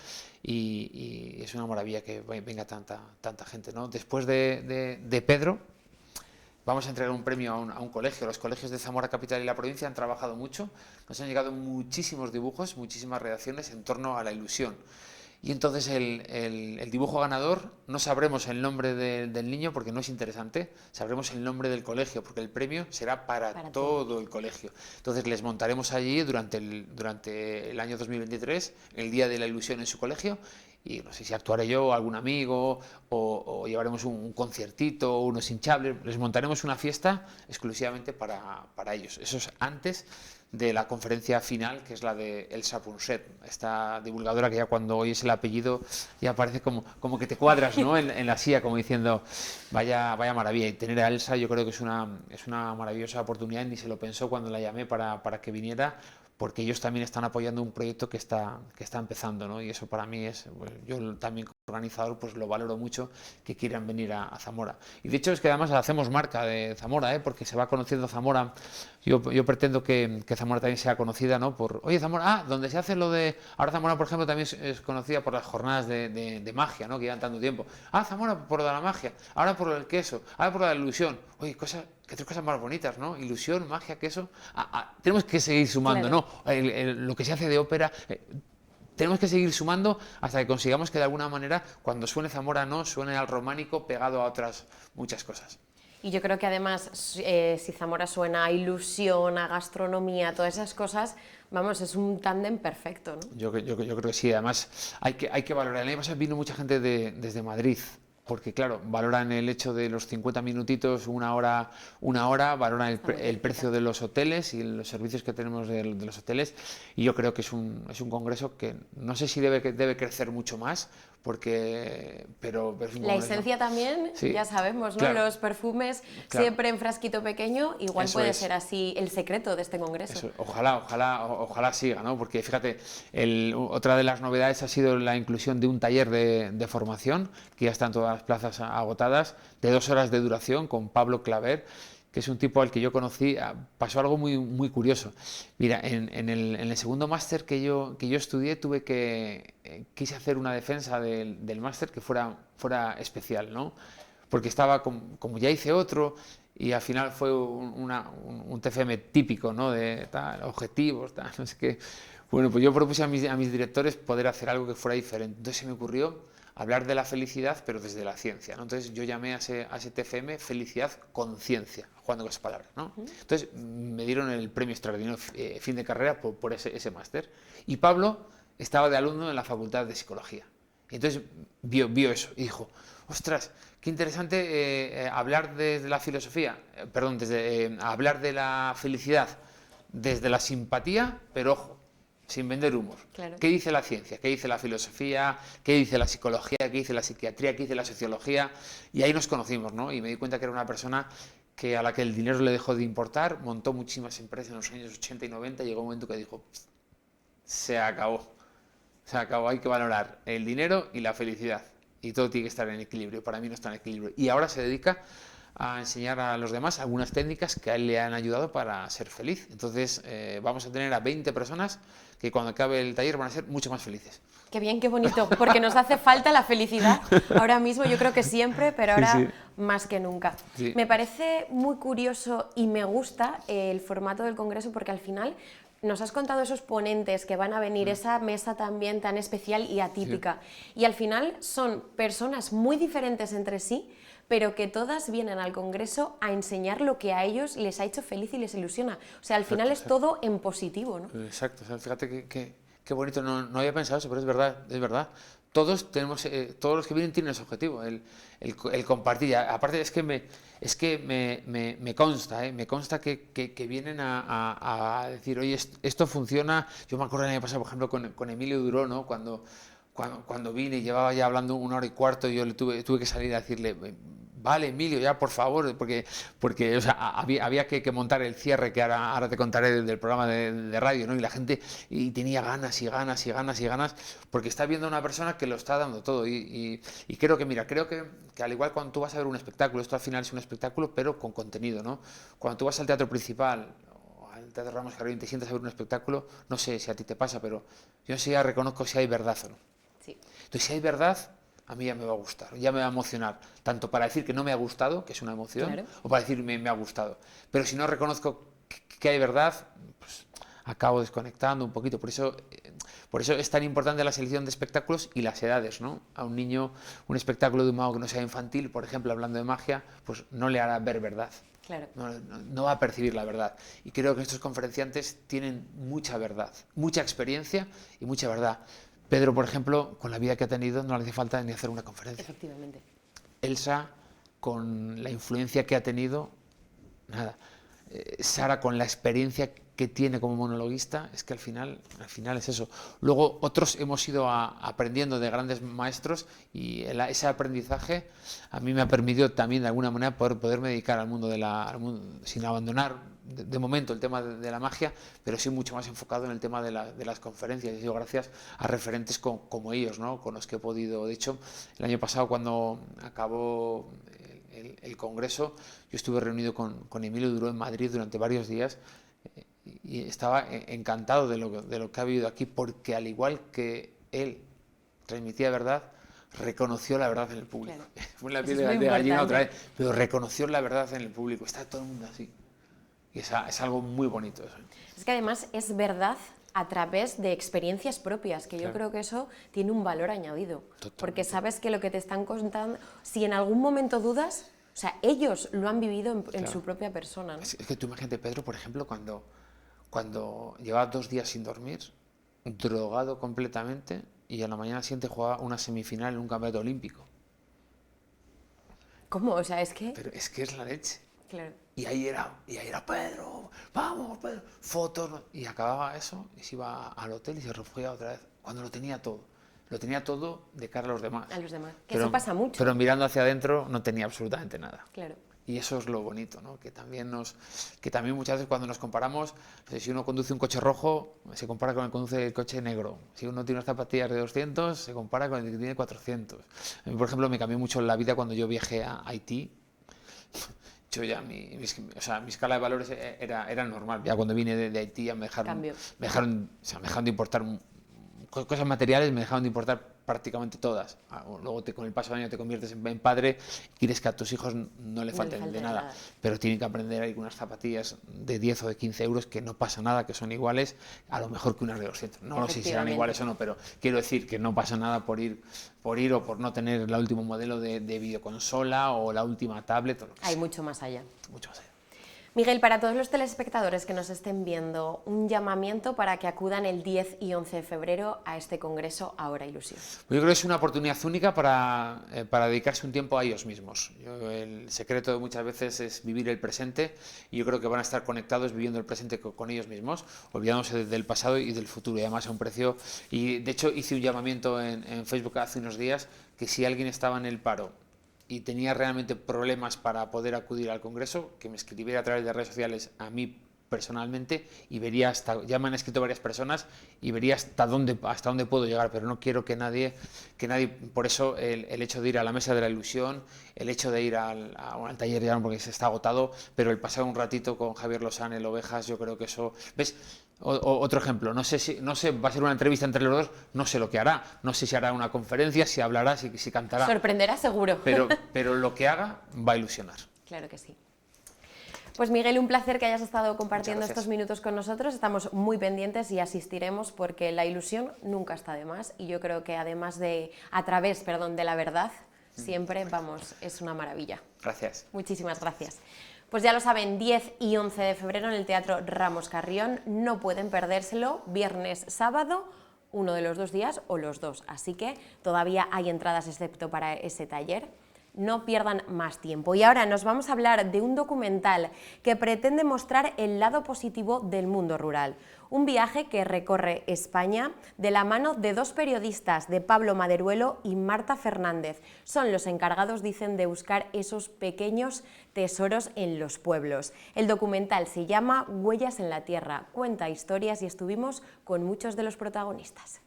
[SPEAKER 11] y es una maravilla que venga tanta gente, ¿no? Después de Pedro, vamos a entregar un premio a un colegio. Los colegios de Zamora Capital y la provincia han trabajado mucho, nos han llegado muchísimos dibujos, muchísimas redacciones en torno a la ilusión. Y entonces el dibujo ganador, no sabremos el nombre del niño porque no es interesante, sabremos el nombre del colegio, porque el premio será para todo el colegio. Entonces les montaremos allí durante el año 2023, el Día de la Ilusión en su colegio, y no sé si actuaré yo o algún amigo, o llevaremos un conciertito, unos hinchables, les montaremos una fiesta exclusivamente para ellos. Eso es antes de la conferencia final, que es la de Elsa Punset, esta divulgadora que ya cuando oyes el apellido ya parece como que te cuadras, ¿no? en la silla, como diciendo vaya maravilla. Y tener a Elsa yo creo que es una maravillosa oportunidad, y ni se lo pensó cuando la llamé para que viniera, porque ellos también están apoyando un proyecto que está empezando, ¿no? Y eso para mí pues, yo también como organizador pues lo valoro mucho, que quieran venir a Zamora. Y de hecho es que además hacemos marca de Zamora, porque se va conociendo Zamora. Yo pretendo que Zamora también sea conocida, ¿no? Oye, Zamora, donde se hace lo de... Ahora Zamora, por ejemplo, también es conocida por las jornadas de magia, ¿no? Que llevan tanto tiempo. Zamora por lo de la magia, ahora por lo del queso, ahora por la ilusión. Oye, que tres cosas más bonitas, ¿no? Ilusión, magia, queso. Tenemos que seguir sumando, claro, ¿no? Lo que se hace de ópera... tenemos que seguir sumando hasta que consigamos que de alguna manera, cuando suene Zamora, no suene al románico pegado a otras muchas cosas.
[SPEAKER 1] Y yo creo que además, si Zamora suena a ilusión, a gastronomía, todas esas cosas, vamos, es un tándem perfecto, ¿no?
[SPEAKER 11] Yo creo que sí, además hay que valorar. El año pasado vino mucha gente desde Madrid, porque claro, valoran el hecho de los 50 minutitos, una hora, valoran el precio de los hoteles y los servicios que tenemos de los hoteles, y yo creo que es un congreso que no sé si debe crecer mucho más, pero es un
[SPEAKER 1] la esencia también, sí, ya sabemos, ¿no? Claro. Los perfumes, claro, siempre en frasquito pequeño, igual eso puede ser así el secreto de este congreso.
[SPEAKER 11] Eso, ojalá siga, ¿no? Porque fíjate, otra de las novedades ha sido la inclusión de un taller de formación, que ya están todas las plazas agotadas, de 2 horas de duración, con Pablo Claver, que es un tipo al que yo conocí. Pasó algo muy curioso. Mira, en el segundo máster que yo estudié, quise hacer una defensa del máster que fuera especial, ¿no? Porque estaba, como ya hice otro, y al final fue un TFM típico, ¿no? De objetivos, no sé qué. Bueno, pues yo propuse a mis directores poder hacer algo que fuera diferente. Entonces se me ocurrió hablar de la felicidad, pero desde la ciencia, ¿no? Entonces yo llamé a ese TFM Felicidad con Ciencia, jugando con esas palabras, ¿no? Entonces me dieron el premio extraordinario fin de carrera por ese máster. Y Pablo estaba de alumno en la Facultad de Psicología. Y entonces vio eso y dijo, ostras, qué interesante hablar desde la filosofía, hablar de la felicidad desde la simpatía, pero ojo, sin vender humor.
[SPEAKER 1] Claro.
[SPEAKER 11] ¿Qué dice la ciencia? ¿Qué dice la filosofía? ¿Qué dice la psicología? ¿Qué dice la psiquiatría? ¿Qué dice la sociología? Y ahí nos conocimos, ¿no? Y me di cuenta que era una persona a la que el dinero le dejó de importar, montó muchísimas empresas en los años 80 y 90, y llegó un momento que dijo, se acabó, hay que valorar el dinero y la felicidad. Y todo tiene que estar en equilibrio. Para mí no está en equilibrio. Y ahora se dedica a enseñar a los demás algunas técnicas que a él le han ayudado para ser feliz. Entonces vamos a tener a 20 personas que cuando acabe el taller van a ser mucho más felices.
[SPEAKER 1] Qué bien, qué bonito, porque nos hace falta la felicidad ahora mismo, yo creo que siempre, pero ahora
[SPEAKER 11] Sí.
[SPEAKER 1] más que nunca.
[SPEAKER 11] Sí.
[SPEAKER 1] Me parece muy curioso y me gusta el formato del congreso porque al final nos has contado esos ponentes que van a venir, esa mesa también tan especial y atípica. Y al final son personas muy diferentes entre sí, pero que todas vienen al congreso a enseñar lo que a ellos les ha hecho feliz y les ilusiona. O sea, al final es todo en positivo, ¿no?
[SPEAKER 11] Exacto, o sea, fíjate qué bonito, no había pensado eso, pero es verdad. Todos tenemos, todos los que vienen tienen ese objetivo, el compartir. Aparte es que me consta que vienen a decir, oye, esto funciona. Yo me acuerdo el año pasado, por ejemplo, con Emilio Duró, ¿no? Cuando vine y llevaba ya hablando 1 hora y cuarto, yo tuve que salir a decirle, vale, Emilio, ya por favor, porque o sea, había que montar el cierre, que ahora te contaré del programa de radio, ¿no? Y la gente tenía ganas, porque está viendo a una persona que lo está dando todo. Y creo que al igual cuando tú vas a ver un espectáculo, esto al final es un espectáculo, pero con contenido, ¿no? Cuando tú vas al teatro principal, al Teatro Ramos Carolina, y te sientas a ver un espectáculo, no sé si a ti te pasa, pero yo enseguida reconozco si hay verdad o no.
[SPEAKER 1] Sí.
[SPEAKER 11] Entonces, si hay verdad, a mí ya me va a gustar, ya me va a emocionar, tanto para decir que no me ha gustado, que es una emoción,
[SPEAKER 1] Claro.
[SPEAKER 11] o para decir me ha gustado. Pero si no reconozco que hay verdad, pues acabo desconectando un poquito. Por eso es tan importante la selección de espectáculos y las edades, ¿no? A un niño, un espectáculo de un mago que no sea infantil, por ejemplo, hablando de magia, pues no le hará ver verdad.
[SPEAKER 1] Claro.
[SPEAKER 11] No va a percibir la verdad. Y creo que estos conferenciantes tienen mucha verdad, mucha experiencia y mucha verdad. Pedro, por ejemplo, con la vida que ha tenido, no le hace falta ni hacer una conferencia.
[SPEAKER 1] Efectivamente.
[SPEAKER 11] Elsa, con la influencia que ha tenido, nada. Sara, con la experiencia que tiene como monologuista, es que al final es eso. Luego otros hemos ido aprendiendo de grandes maestros y ese aprendizaje a mí me ha permitido también de alguna manera poderme dedicar al mundo sin abandonar de momento el tema de la magia, pero sí mucho más enfocado en el tema de las conferencias. Y digo, gracias a referentes como ellos, ¿no? Con los que he podido. De hecho, el año pasado, cuando acabó el congreso, yo estuve reunido con Emilio Duró en Madrid durante varios días y estaba encantado de lo que ha vivido aquí, porque al igual que él transmitía verdad, reconoció la verdad en el público. Claro. Fue la piel de gallina otra vez, pero reconoció la verdad en el público. Está todo el mundo así. Y es algo muy bonito eso.
[SPEAKER 1] Es que además es verdad a través de experiencias propias, que yo creo que eso tiene un valor añadido. Totalmente. Porque sabes que lo que te están contando, si en algún momento dudas, o sea, ellos lo han vivido en su propia persona, ¿no?
[SPEAKER 11] Es que tú imagínate, Pedro, por ejemplo, cuando llevaba 2 días sin dormir, drogado completamente, y a la mañana siguiente jugaba una semifinal en un campeonato olímpico.
[SPEAKER 1] ¿Cómo? O sea, es que...
[SPEAKER 11] Pero es que es la leche.
[SPEAKER 1] Claro.
[SPEAKER 11] Y ahí era Pedro, vamos, Pedro, fotos, y acababa eso y se iba al hotel y se refugiaba otra vez, cuando lo tenía todo de cara a los demás.
[SPEAKER 1] A los demás, que eso pasa mucho.
[SPEAKER 11] Pero mirando hacia adentro no tenía absolutamente nada.
[SPEAKER 1] Claro.
[SPEAKER 11] Y eso es lo bonito, ¿no? Que también muchas veces cuando nos comparamos, si uno conduce un coche rojo, se compara con el que conduce el coche negro. Si uno tiene unas zapatillas de 200, se compara con el que tiene 400. A mí, por ejemplo, me cambió mucho la vida cuando yo viajé a Haití. Yo ya mi escala de valores era normal. Ya cuando vine de Haití ya me dejaron de importar cosas materiales, me dejaron de importar prácticamente todas. Luego con el paso del año te conviertes en padre y quieres que a tus hijos no le falten de nada, pero tienen que aprender a ir con unas zapatillas de 10 o de 15 euros que no pasa nada, que son iguales a lo mejor que unas de 200. No sé si serán iguales o no, pero quiero decir que no pasa nada por ir o por no tener el último modelo de videoconsola o la última tablet. O lo que
[SPEAKER 1] Hay
[SPEAKER 11] sea.
[SPEAKER 1] mucho más allá.
[SPEAKER 11] Mucho más allá.
[SPEAKER 1] Miguel, para todos los telespectadores que nos estén viendo, un llamamiento para que acudan el 10 y 11 de febrero a este congreso Ahora Ilusión.
[SPEAKER 11] Yo creo que es una oportunidad única para dedicarse un tiempo a ellos mismos. El secreto de muchas veces es vivir el presente y yo creo que van a estar conectados viviendo el presente con ellos mismos, olvidándose del pasado y del futuro, y además a un precio. Y de hecho hice un llamamiento en Facebook hace unos días que si alguien estaba en el paro y tenía realmente problemas para poder acudir al Congreso, que me escribiera a través de redes sociales a mí personalmente y vería ya me han escrito varias personas y vería hasta dónde puedo llegar, pero no quiero que nadie, por eso el hecho de ir a la Mesa de la Ilusión, el hecho de ir al taller ya porque se está agotado, pero el pasar un ratito con Javier Lozán, el Ovejas, yo creo que eso, ¿ves? Otro ejemplo, no sé, va a ser una entrevista entre los dos, no sé lo que hará, no sé si hará una conferencia, si hablará, si cantará.
[SPEAKER 1] Sorprenderá seguro.
[SPEAKER 11] Pero lo que haga va a ilusionar.
[SPEAKER 1] Claro que sí. Pues Miguel, un placer que hayas estado compartiendo estos minutos con nosotros. Estamos muy pendientes y asistiremos porque la ilusión nunca está de más y yo creo que además a través de la verdad, siempre, es una maravilla.
[SPEAKER 11] Gracias.
[SPEAKER 1] Muchísimas gracias. Pues ya lo saben, 10 y 11 de febrero en el Teatro Ramos Carrión, no pueden perdérselo, viernes, sábado, uno de los dos días o los dos, así que todavía hay entradas excepto para ese taller. No pierdan más tiempo. Y ahora nos vamos a hablar de un documental que pretende mostrar el lado positivo del mundo rural. Un viaje que recorre España de la mano de dos periodistas, de Pablo Maderuelo y Marta Fernández. Son los encargados, dicen, de buscar esos pequeños tesoros en los pueblos. El documental se llama Huellas en la Tierra, cuenta historias y estuvimos con muchos de los protagonistas.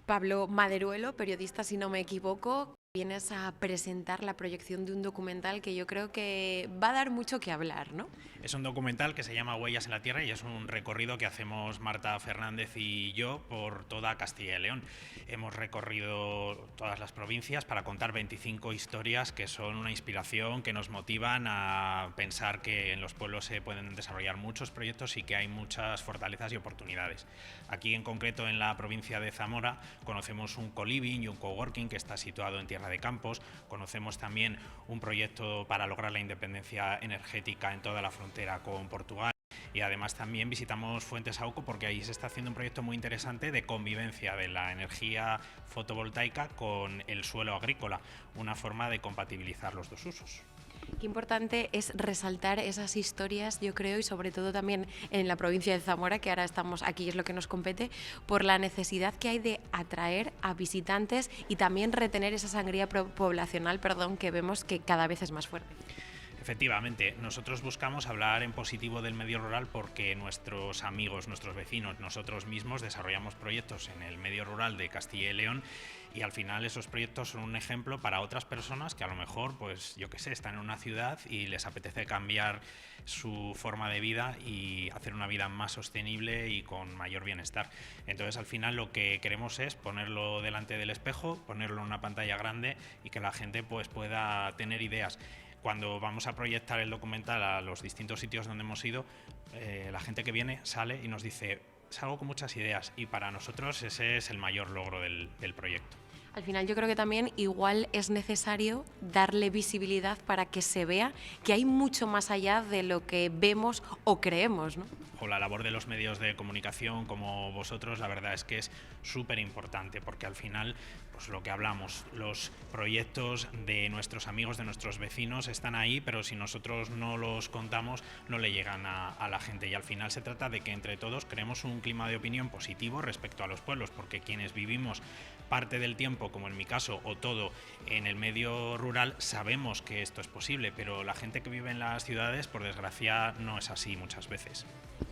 [SPEAKER 1] Pablo Maderuelo, periodista si no me equivoco, vienes a presentar la proyección de un documental que yo creo que va a dar mucho que hablar, ¿no?
[SPEAKER 12] Es un documental que se llama Huellas en la Tierra y es un recorrido que hacemos Marta Fernández y yo por toda Castilla y León. Hemos recorrido todas las provincias para contar 25 historias que son una inspiración, que nos motivan a pensar que en los pueblos se pueden desarrollar muchos proyectos y que hay muchas fortalezas y oportunidades. Aquí en concreto en la provincia de Zamora conocemos un co-living y un coworking que está situado en Tierra de Campos. Conocemos también un proyecto para lograr la independencia energética en toda la frontera con Portugal. Y además también visitamos Fuentesauco porque ahí se está haciendo un proyecto muy interesante de convivencia de la energía fotovoltaica con el suelo agrícola, una forma de compatibilizar los dos usos.
[SPEAKER 1] Qué importante es resaltar esas historias, yo creo, y sobre todo también en la provincia de Zamora, que ahora estamos aquí, es lo que nos compete, por la necesidad que hay de atraer a visitantes y también retener esa sangría poblacional, que vemos que cada vez es más fuerte.
[SPEAKER 12] Efectivamente, nosotros buscamos hablar en positivo del medio rural porque nuestros amigos, nuestros vecinos, nosotros mismos desarrollamos proyectos en el medio rural de Castilla y León y al final esos proyectos son un ejemplo para otras personas que a lo mejor, pues yo qué sé, están en una ciudad y les apetece cambiar su forma de vida y hacer una vida más sostenible y con mayor bienestar. Entonces al final lo que queremos es ponerlo delante del espejo, ponerlo en una pantalla grande y que la gente pues pueda tener ideas. Cuando vamos a proyectar el documental a los distintos sitios donde hemos ido, la gente que viene sale y nos dice, salgo con muchas ideas y para nosotros ese es el mayor logro del proyecto.
[SPEAKER 1] Al final yo creo que también igual es necesario darle visibilidad para que se vea que hay mucho más allá de lo que vemos o creemos, ¿no?
[SPEAKER 12] La labor de los medios de comunicación como vosotros, la verdad es que es súper importante porque al final, pues lo que hablamos, los proyectos de nuestros amigos, de nuestros vecinos están ahí, pero si nosotros no los contamos no le llegan a la gente y al final se trata de que entre todos creemos un clima de opinión positivo respecto a los pueblos, porque quienes vivimos parte del tiempo, como en mi caso, o todo en el medio rural, sabemos que esto es posible, pero la gente que vive en las ciudades, por desgracia, no es así muchas veces.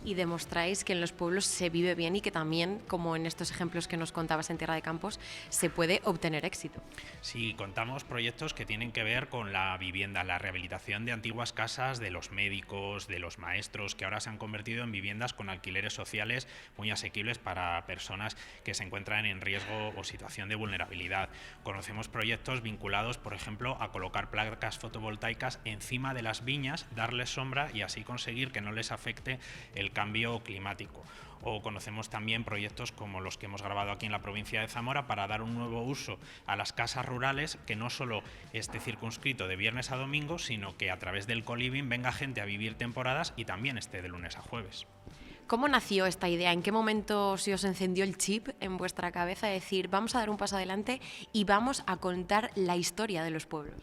[SPEAKER 1] Y demostráis que en los pueblos se vive bien y que también, como en estos ejemplos que nos contabas en Tierra de Campos, se puede obtener éxito.
[SPEAKER 12] Sí, contamos proyectos que tienen que ver con la vivienda, la rehabilitación de antiguas casas de los médicos, de los maestros, que ahora se han convertido en viviendas con alquileres sociales muy asequibles para personas que se encuentran en riesgo o situación situación de vulnerabilidad. Conocemos proyectos vinculados, por ejemplo, a colocar placas fotovoltaicas encima de las viñas, darles sombra y así conseguir que no les afecte el cambio climático. O conocemos también proyectos como los que hemos grabado aquí en la provincia de Zamora para dar un nuevo uso a las casas rurales, que no solo esté circunscrito de viernes a domingo, sino que a través del coliving venga gente a vivir temporadas y también esté de lunes a jueves.
[SPEAKER 1] ¿Cómo nació esta idea? ¿En qué momento se os encendió el chip en vuestra cabeza de decir vamos a dar un paso adelante y vamos a contar la historia de los pueblos?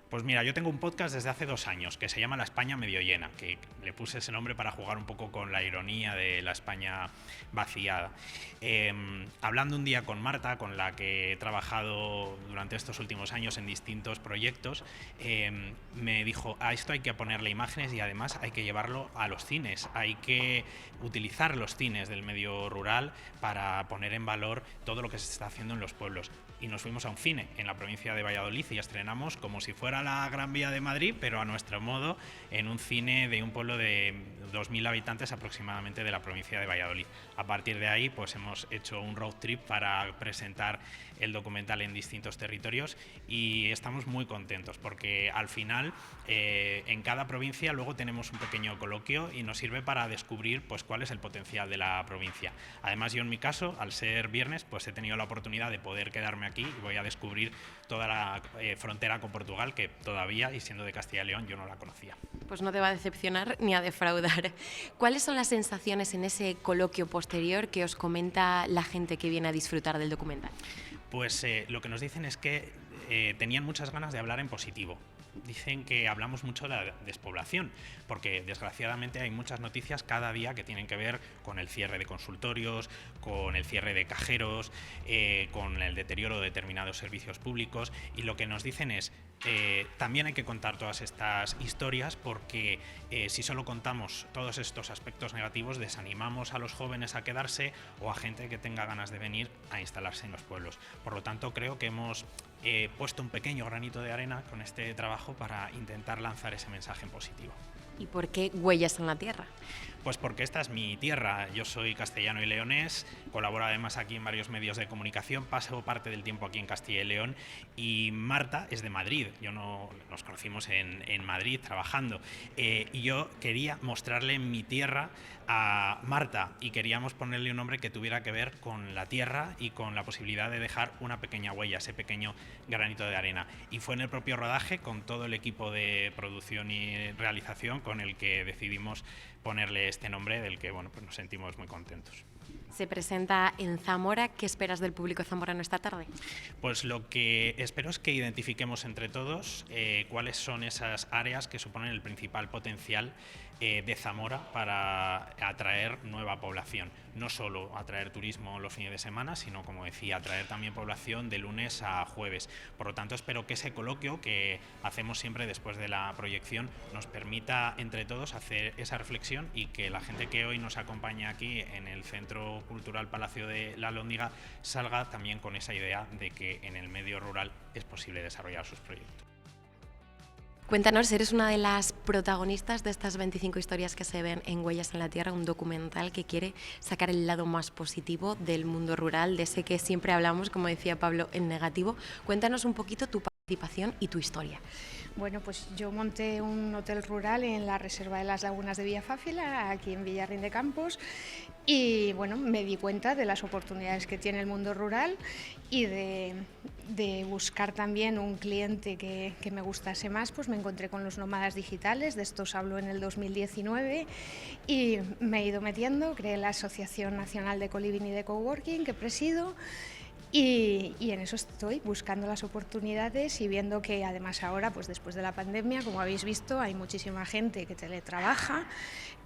[SPEAKER 12] Pues mira, yo tengo un podcast desde hace 2 años que se llama La España medio llena, que le puse ese nombre para jugar un poco con la ironía de la España vaciada. Hablando un día con Marta, con la que he trabajado durante estos últimos años en distintos proyectos, me dijo, a esto hay que ponerle imágenes y además hay que llevarlo a los cines, hay que utilizar los cines del medio rural para poner en valor todo lo que se está haciendo en los pueblos. Y nos fuimos a un cine en la provincia de Valladolid y estrenamos como si fuera la Gran Vía de Madrid, pero a nuestro modo, en un cine de un pueblo de 2.000 habitantes aproximadamente de la provincia de Valladolid. A partir de ahí, pues hemos hecho un road trip para presentar el documental en distintos territorios y estamos muy contentos porque al final en cada provincia luego tenemos un pequeño coloquio y nos sirve para descubrir pues cuál es el potencial de la provincia. Además, yo en mi caso, al ser viernes, pues he tenido la oportunidad de poder quedarme aquí y voy a descubrir toda la frontera con Portugal, que todavía, y siendo de Castilla y León, yo no la conocía.
[SPEAKER 1] Pues no te va a decepcionar ni a defraudar. ¿Cuáles son las sensaciones en ese coloquio posterior que os comenta la gente que viene a disfrutar del documental?
[SPEAKER 12] Pues lo que nos dicen es que tenían muchas ganas de hablar en positivo. Dicen que hablamos mucho de la despoblación, porque desgraciadamente hay muchas noticias cada día que tienen que ver con el cierre de consultorios, con el cierre de cajeros, con el deterioro de determinados servicios públicos, y lo que nos dicen es también hay que contar todas estas historias porque si solo contamos todos estos aspectos negativos desanimamos a los jóvenes a quedarse o a gente que tenga ganas de venir a instalarse en los pueblos. Por lo tanto, creo que hemos puesto un pequeño granito de arena con este trabajo para intentar lanzar ese mensaje en positivo.
[SPEAKER 1] ¿Y por qué Huellas en la Tierra?
[SPEAKER 12] Pues porque esta es mi tierra, yo soy castellano y leonés, colaboro además aquí en varios medios de comunicación, paso parte del tiempo aquí en Castilla y León y Marta es de Madrid, nos conocimos en Madrid trabajando y yo quería mostrarle mi tierra a Marta y queríamos ponerle un nombre que tuviera que ver con la tierra y con la posibilidad de dejar una pequeña huella, ese pequeño granito de arena. Y fue en el propio rodaje con todo el equipo de producción y realización con el que decidimos ponerle este nombre del que bueno, pues nos sentimos muy contentos.
[SPEAKER 1] Se presenta en Zamora. ¿Qué esperas del público zamorano esta tarde?
[SPEAKER 12] Pues lo que espero es que identifiquemos entre todos cuáles son esas áreas que suponen el principal potencial de Zamora para atraer nueva población. No solo atraer turismo los fines de semana, sino, como decía, atraer también población de lunes a jueves. Por lo tanto, espero que ese coloquio que hacemos siempre después de la proyección nos permita entre todos hacer esa reflexión y que la gente que hoy nos acompaña aquí en el Centro Cultural Palacio de la Alhóndiga salga también con esa idea de que en el medio rural es posible desarrollar sus proyectos.
[SPEAKER 1] Cuéntanos, eres una de las protagonistas de estas 25 historias que se ven en Huellas en la Tierra, un documental que quiere sacar el lado más positivo del mundo rural, de ese que siempre hablamos, como decía Pablo, en negativo. Cuéntanos un poquito tu participación y tu historia.
[SPEAKER 13] Bueno, pues yo monté un hotel rural en la Reserva de las Lagunas de Villafáfila, aquí en Villarrín de Campos, y bueno, me di cuenta de las oportunidades que tiene el mundo rural y de buscar también un cliente que me gustase más, pues me encontré con los nómadas digitales, de estos hablo en el 2019, y me he ido metiendo, creé la Asociación Nacional de Coliving y de Coworking, que presido, y en eso estoy, buscando las oportunidades y viendo que además ahora, pues después de la pandemia, como habéis visto, hay muchísima gente que teletrabaja.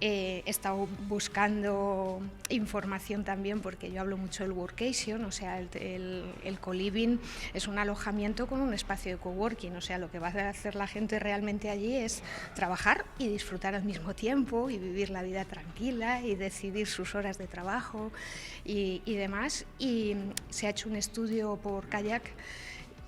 [SPEAKER 13] He estado buscando información también porque yo hablo mucho del workation, o sea, el coliving es un alojamiento con un espacio de coworking, o sea, lo que va a hacer la gente realmente allí es trabajar y disfrutar al mismo tiempo y vivir la vida tranquila y decidir sus horas de trabajo y demás. Y se ha hecho un estudio por Kayak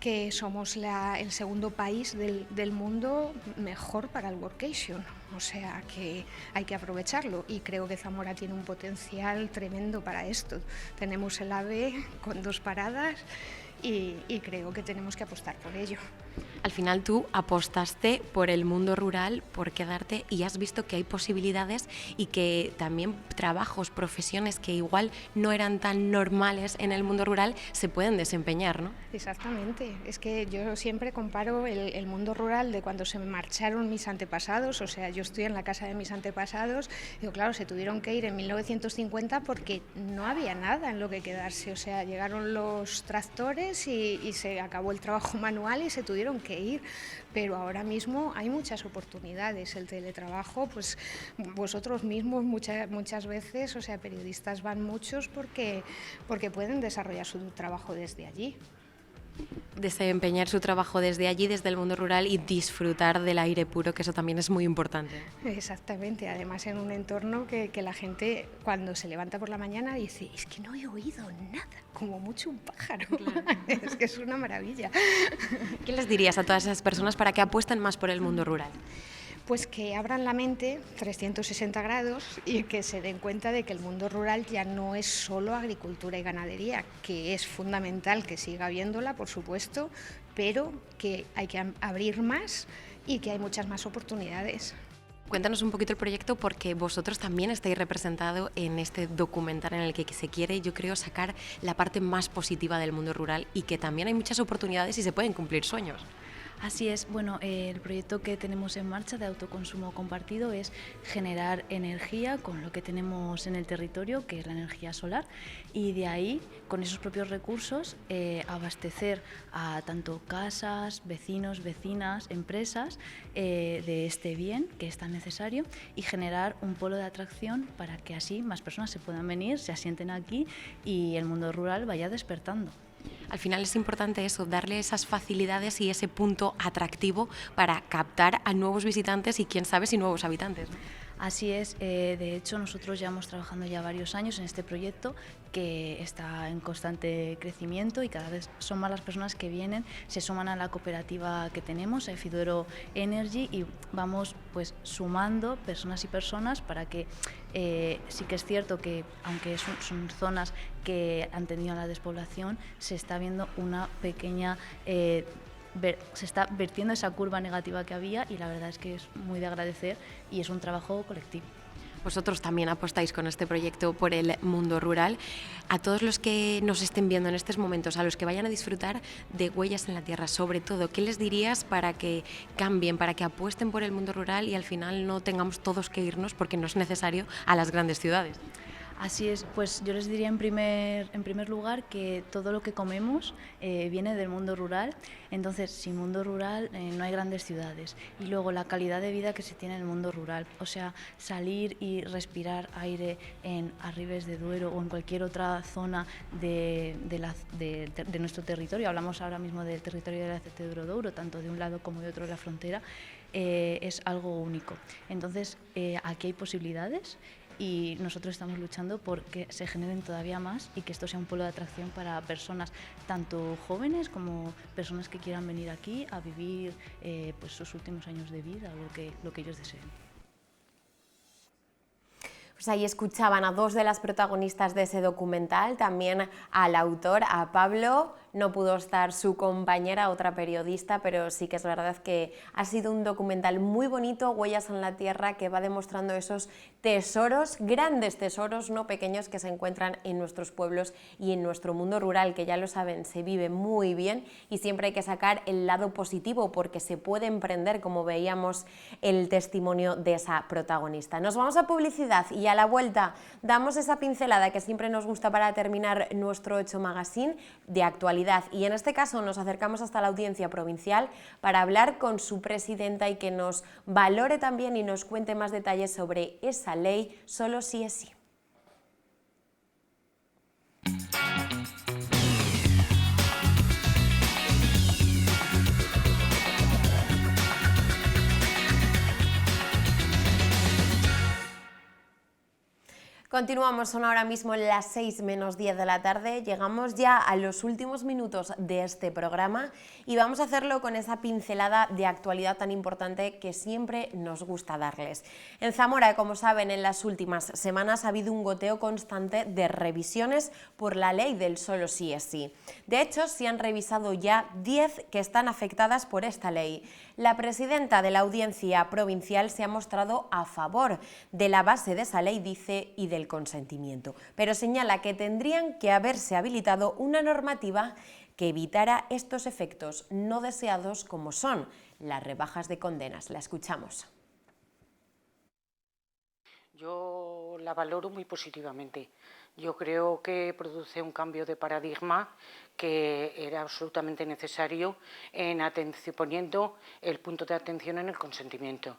[SPEAKER 13] que somos el segundo país del mundo mejor para el workation. O sea que hay que aprovecharlo y creo que Zamora tiene un potencial tremendo para esto. Tenemos el AVE con 2 paradas y creo que tenemos que apostar por ello.
[SPEAKER 1] Al final tú apostaste por el mundo rural, por quedarte, y has visto que hay posibilidades y que también trabajos, profesiones que igual no eran tan normales en el mundo rural se pueden desempeñar, ¿no?
[SPEAKER 13] Exactamente. Es que yo siempre comparo el mundo rural de cuando se marcharon mis antepasados, o sea, yo estoy en la casa de mis antepasados, digo, claro, se tuvieron que ir en 1950 porque no había nada en lo que quedarse, o sea, llegaron los tractores y se acabó el trabajo manual y se tuvieron que ir, pero ahora mismo hay muchas oportunidades. El teletrabajo, pues vosotros mismos muchas veces, o sea, periodistas van muchos porque pueden desarrollar su trabajo desde allí.
[SPEAKER 1] Desempeñar su trabajo desde allí, desde el mundo rural, y disfrutar del aire puro, que eso también es muy importante.
[SPEAKER 13] Exactamente, además en un entorno que la gente cuando se levanta por la mañana dice, es que no he oído nada, como mucho un pájaro. Claro. Es que es una maravilla.
[SPEAKER 1] ¿Qué les dirías a todas esas personas para que apuesten más por el mundo rural?
[SPEAKER 13] Pues que abran la mente 360 grados y que se den cuenta de que el mundo rural ya no es solo agricultura y ganadería, que es fundamental que siga habiéndola, por supuesto, pero que hay que abrir más y que hay muchas más oportunidades.
[SPEAKER 1] Cuéntanos un poquito el proyecto, porque vosotros también estáis representados en este documental en el que se quiere, yo creo, sacar la parte más positiva del mundo rural y que también hay muchas oportunidades y se pueden cumplir sueños.
[SPEAKER 14] Así es, bueno, el proyecto que tenemos en marcha de autoconsumo compartido es generar energía con lo que tenemos en el territorio, que es la energía solar, y de ahí, con esos propios recursos, abastecer a tanto casas, vecinos, vecinas, empresas de este bien que es tan necesario, y generar un polo de atracción para que así más personas se puedan venir, se asienten aquí y el mundo rural vaya despertando.
[SPEAKER 1] Al final es importante eso, darle esas facilidades y ese punto atractivo para captar a nuevos visitantes y, quién sabe, si nuevos habitantes, ¿no?
[SPEAKER 14] Así es, de hecho nosotros llevamos trabajando ya varios años en este proyecto que está en constante crecimiento y cada vez son más las personas que vienen, se suman a la cooperativa que tenemos, Efiduero Energy, y vamos pues sumando personas y personas para que sí que es cierto que aunque son zonas que han tenido la despoblación, se está viendo una pequeña se está vertiendo esa curva negativa que había, y la verdad es que es muy de agradecer y es un trabajo colectivo.
[SPEAKER 1] Vosotros también apostáis con este proyecto por el mundo rural. A todos los que nos estén viendo en estos momentos, a los que vayan a disfrutar de Huellas en la Tierra, sobre todo, ¿qué les dirías para que cambien, para que apuesten por el mundo rural y al final no tengamos todos que irnos, porque no es necesario, a las grandes ciudades?
[SPEAKER 14] Así es, pues yo les diría en primer lugar que todo lo que comemos viene del mundo rural, entonces sin mundo rural no hay grandes ciudades. Y luego la calidad de vida que se tiene en el mundo rural, o sea, salir y respirar aire en Arribes de Duero o en cualquier otra zona de nuestro territorio, hablamos ahora mismo del territorio del Acete de Douro, tanto de un lado como de otro de la frontera, es algo único. Entonces aquí hay posibilidades, y nosotros estamos luchando por que se generen todavía más y que esto sea un polo de atracción para personas, tanto jóvenes como personas que quieran venir aquí a vivir pues sus últimos años de vida, lo que ellos deseen.
[SPEAKER 1] Pues ahí escuchaban a dos de las protagonistas de ese documental, también al autor, a Pablo. No pudo estar su compañera, otra periodista, pero sí que es verdad que ha sido un documental muy bonito, Huellas en la Tierra, que va demostrando esos tesoros, grandes tesoros, no pequeños, que se encuentran en nuestros pueblos y en nuestro mundo rural, que ya lo saben, se vive muy bien y siempre hay que sacar el lado positivo porque se puede emprender, como veíamos el testimonio de esa protagonista. Nos vamos a publicidad y a la vuelta damos esa pincelada que siempre nos gusta para terminar nuestro 8 Magazine de actualidad. Y en este caso nos acercamos hasta la Audiencia Provincial para hablar con su presidenta y que nos valore también y nos cuente más detalles sobre esa ley Solo sí es sí. Continuamos, son ahora mismo las 6 menos 10 de la tarde, llegamos ya a los últimos minutos de este programa y vamos a hacerlo con esa pincelada de actualidad tan importante que siempre nos gusta darles. En Zamora, como saben, en las últimas semanas ha habido un goteo constante de revisiones por la ley del solo sí es sí. De hecho, se han revisado ya 10 que están afectadas por esta ley. La presidenta de la Audiencia Provincial se ha mostrado a favor de la base de esa ley, dice, y del consentimiento, pero señala que tendrían que haberse habilitado una normativa que evitara estos efectos no deseados como son las rebajas de condenas. La escuchamos.
[SPEAKER 15] Yo la valoro muy positivamente. Yo creo que produce un cambio de paradigma que era absolutamente necesario poniendo el punto de atención en el consentimiento.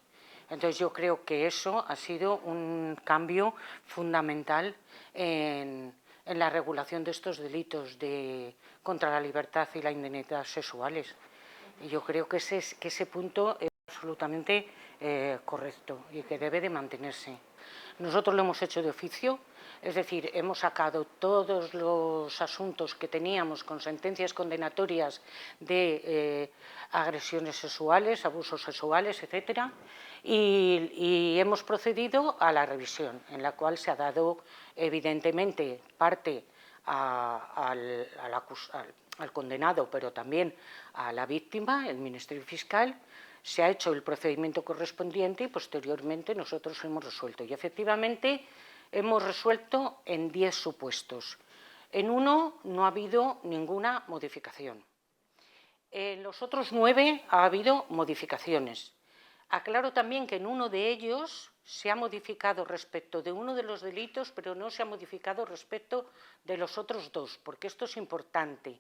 [SPEAKER 15] Entonces yo creo que eso ha sido un cambio fundamental en la regulación de estos delitos contra la libertad y la indemnidad sexuales. Y yo creo que ese punto es absolutamente correcto y que debe de mantenerse. Nosotros lo hemos hecho de oficio, es decir, hemos sacado todos los asuntos que teníamos con sentencias condenatorias de agresiones sexuales, abusos sexuales, etcétera, y hemos procedido a la revisión, en la cual se ha dado evidentemente parte al condenado, pero también a la víctima, el Ministerio Fiscal. Se ha hecho el procedimiento correspondiente y posteriormente nosotros hemos resuelto. Y efectivamente hemos resuelto en 10 supuestos. En uno no ha habido ninguna modificación. En los otros 9 ha habido modificaciones. Aclaro también que en uno de ellos se ha modificado respecto de uno de los delitos, pero no se ha modificado respecto de los otros 2, porque esto es importante.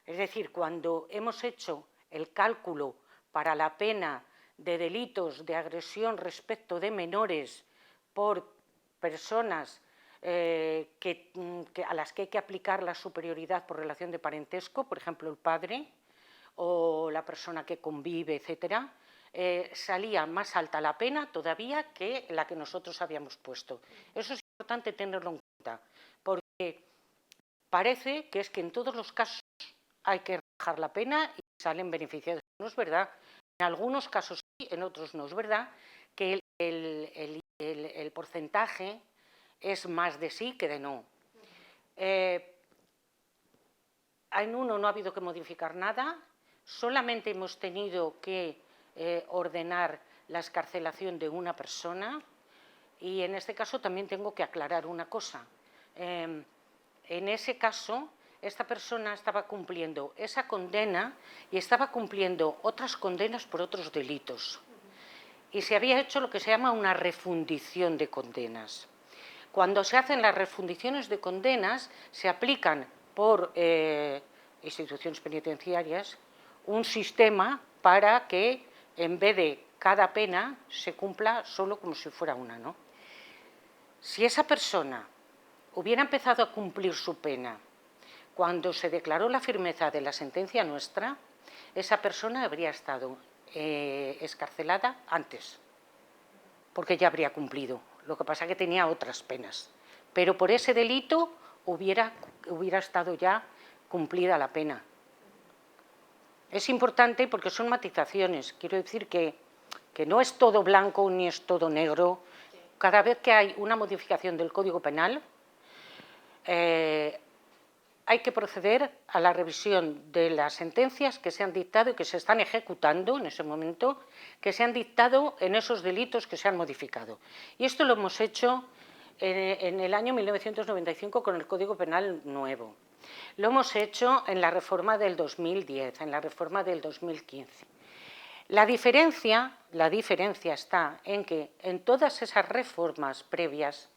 [SPEAKER 15] Es decir, cuando hemos hecho el cálculo para la pena de delitos de agresión respecto de menores por personas a las que hay que aplicar la superioridad por relación de parentesco, por ejemplo, el padre o la persona que convive, etcétera, salía más alta la pena todavía que la que nosotros habíamos puesto. Eso es importante tenerlo en cuenta, porque parece que es que en todos los casos hay que rebajar la pena y salen beneficiados. No es verdad. En algunos casos sí, en otros no. Es verdad que el porcentaje es más de sí que de no. En uno no ha habido que modificar nada, solamente hemos tenido que ordenar la excarcelación de una persona y en este caso también tengo que aclarar una cosa. En ese caso, esta persona estaba cumpliendo esa condena y estaba cumpliendo otras condenas por otros delitos. Y se había hecho lo que se llama una refundición de condenas. Cuando se hacen las refundiciones de condenas, se aplican por instituciones penitenciarias un sistema para que en vez de cada pena se cumpla solo como si fuera una, ¿no? Si esa persona hubiera empezado a cumplir su pena cuando se declaró la firmeza de la sentencia nuestra, esa persona habría estado excarcelada antes, porque ya habría cumplido. Lo que pasa es que tenía otras penas, pero por ese delito hubiera estado ya cumplida la pena. Es importante porque son matizaciones. Quiero decir que no es todo blanco ni es todo negro. Cada vez que hay una modificación del Código Penal, hay que proceder a la revisión de las sentencias que se han dictado y que se están ejecutando en ese momento, que se han dictado en esos delitos que se han modificado. Y esto lo hemos hecho en el año 1995 con el Código Penal nuevo. Lo hemos hecho en la reforma del 2010, en la reforma del 2015. La diferencia está en que en todas esas reformas previas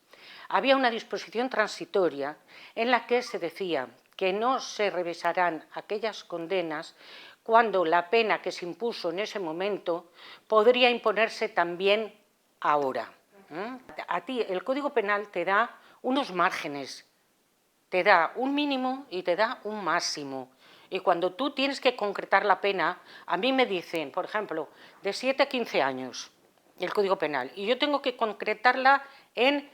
[SPEAKER 15] había una disposición transitoria en la que se decía que no se revisarán aquellas condenas cuando la pena que se impuso en ese momento podría imponerse también ahora. A ti el Código Penal te da unos márgenes, te da un mínimo y te da un máximo. Y cuando tú tienes que concretar la pena, a mí me dicen, por ejemplo, de 7 a 15 años, el Código Penal, y yo tengo que concretarla en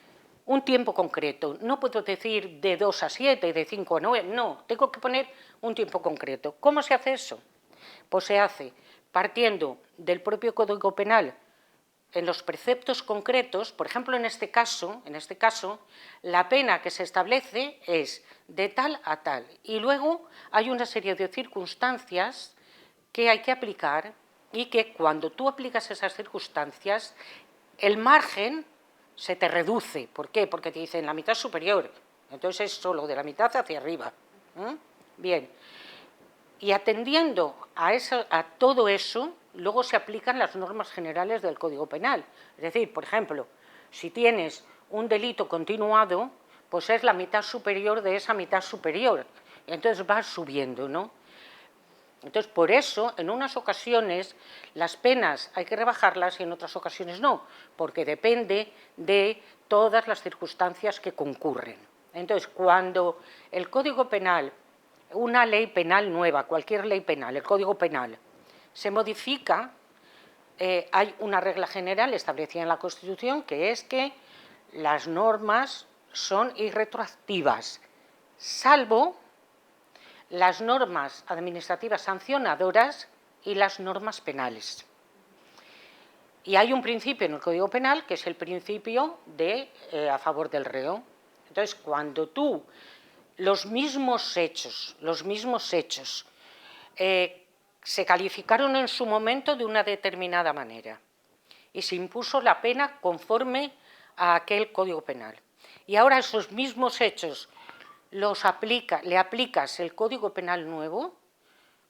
[SPEAKER 15] un tiempo concreto. No puedo decir de 2 a 7, de 5 a 9, no, tengo que poner un tiempo concreto. ¿Cómo se hace eso? Pues se hace partiendo del propio Código Penal en los preceptos concretos. Por ejemplo, en este caso, la pena que se establece es de tal a tal, y luego hay una serie de circunstancias que hay que aplicar, y que cuando tú aplicas esas circunstancias, el margen se te reduce. ¿Por qué? Porque te dicen la mitad superior, entonces es solo de la mitad hacia arriba. Bien, y atendiendo a todo eso, luego se aplican las normas generales del Código Penal. Es decir, por ejemplo, si tienes un delito continuado, pues es la mitad superior de esa mitad superior, entonces va subiendo, ¿no? Entonces, por eso, en unas ocasiones las penas hay que rebajarlas y en otras ocasiones no, porque depende de todas las circunstancias que concurren. Entonces, cuando el Código Penal, una ley penal nueva, cualquier ley penal, el Código Penal, se modifica, hay una regla general establecida en la Constitución, que es que las normas son irretroactivas, salvo las normas administrativas sancionadoras y las normas penales. Y hay un principio en el Código Penal que es el principio de a favor del reo. Entonces, cuando tú los mismos hechos se calificaron en su momento de una determinada manera y se impuso la pena conforme a aquel Código Penal, y ahora esos mismos hechos le aplicas el Código Penal nuevo,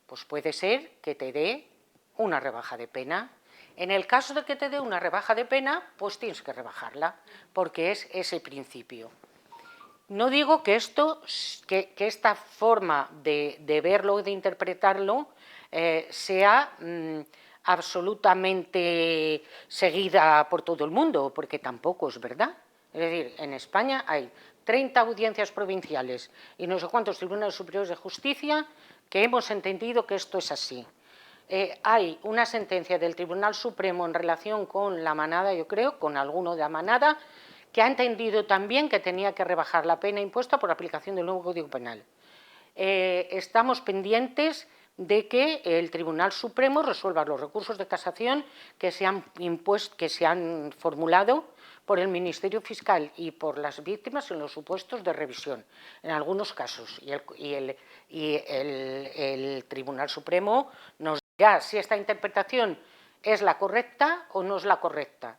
[SPEAKER 15] pues puede ser que te dé una rebaja de pena. En el caso de que te dé una rebaja de pena, pues tienes que rebajarla, porque es ese principio. No digo que esta forma de verlo, de interpretarlo, sea absolutamente seguida por todo el mundo, porque tampoco es verdad. Es decir, en España hay 30 audiencias provinciales y no sé cuántos tribunales superiores de justicia que hemos entendido que esto es así. Hay una sentencia del Tribunal Supremo en relación con la manada, yo creo, con alguno de la manada, que ha entendido también que tenía que rebajar la pena impuesta por aplicación del nuevo Código Penal. Estamos pendientes de que el Tribunal Supremo resuelva los recursos de casación que se han formulado por el Ministerio Fiscal y por las víctimas en los supuestos de revisión, en algunos casos. Y el Tribunal Supremo nos dirá si esta interpretación es la correcta o no es la correcta.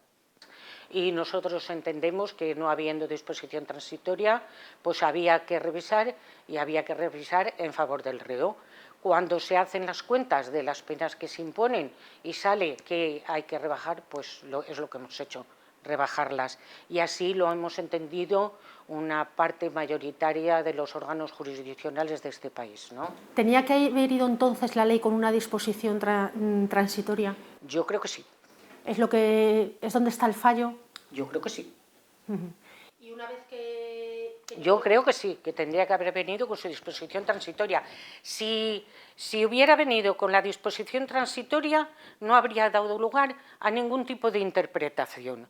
[SPEAKER 15] Y nosotros entendemos que, no habiendo disposición transitoria, pues había que revisar, y había que revisar en favor del reo. Cuando se hacen las cuentas de las penas que se imponen y sale que hay que rebajar, pues es lo que hemos hecho, rebajarlas. Y así lo hemos entendido una parte mayoritaria de los órganos jurisdiccionales de este país, ¿no?
[SPEAKER 2] ¿Tenía que haber ido entonces la ley con una disposición transitoria?
[SPEAKER 15] Yo creo que sí.
[SPEAKER 2] ¿Es donde está el fallo?
[SPEAKER 15] Yo creo que sí.
[SPEAKER 2] Y una vez que
[SPEAKER 15] yo creo que sí, que tendría que haber venido con su disposición transitoria. Si hubiera venido con la disposición transitoria, no habría dado lugar a ningún tipo de interpretación.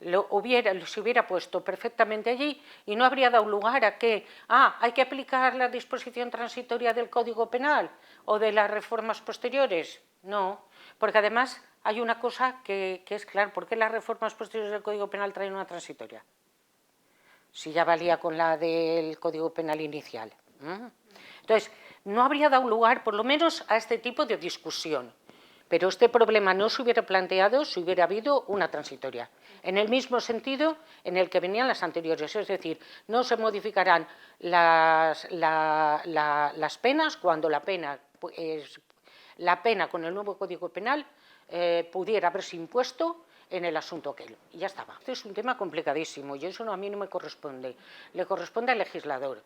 [SPEAKER 15] Se hubiera puesto perfectamente allí y no habría dado lugar a que hay que aplicar la disposición transitoria del Código Penal o de las reformas posteriores. No, porque además hay una cosa que es clara: ¿por qué las reformas posteriores del Código Penal traen una transitoria? Si ya valía con la del Código Penal inicial. Entonces, no habría dado lugar, por lo menos, a este tipo de discusión. Pero este problema no se hubiera planteado si hubiera habido una transitoria, en el mismo sentido en el que venían las anteriores. Es decir, no se modificarán las penas cuando la pena con el nuevo Código Penal pudiera haberse impuesto en el asunto aquel. Y ya estaba. Este es un tema complicadísimo y eso a mí no me corresponde. Le corresponde al legislador.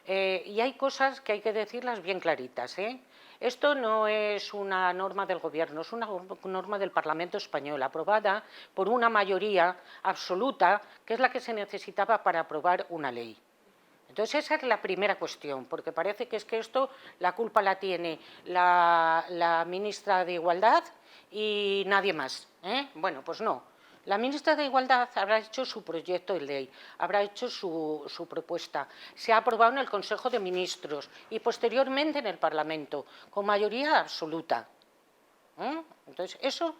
[SPEAKER 15] Y hay cosas que hay que decirlas bien claritas. Esto no es una norma del Gobierno, es una norma del Parlamento español, aprobada por una mayoría absoluta, que es la que se necesitaba para aprobar una ley. Entonces, esa es la primera cuestión, porque parece que esto la culpa la tiene la ministra de Igualdad y nadie más. Bueno, pues no. La ministra de Igualdad habrá hecho su proyecto de ley, habrá hecho su propuesta, se ha aprobado en el Consejo de Ministros y posteriormente en el Parlamento, con mayoría absoluta. Entonces, eso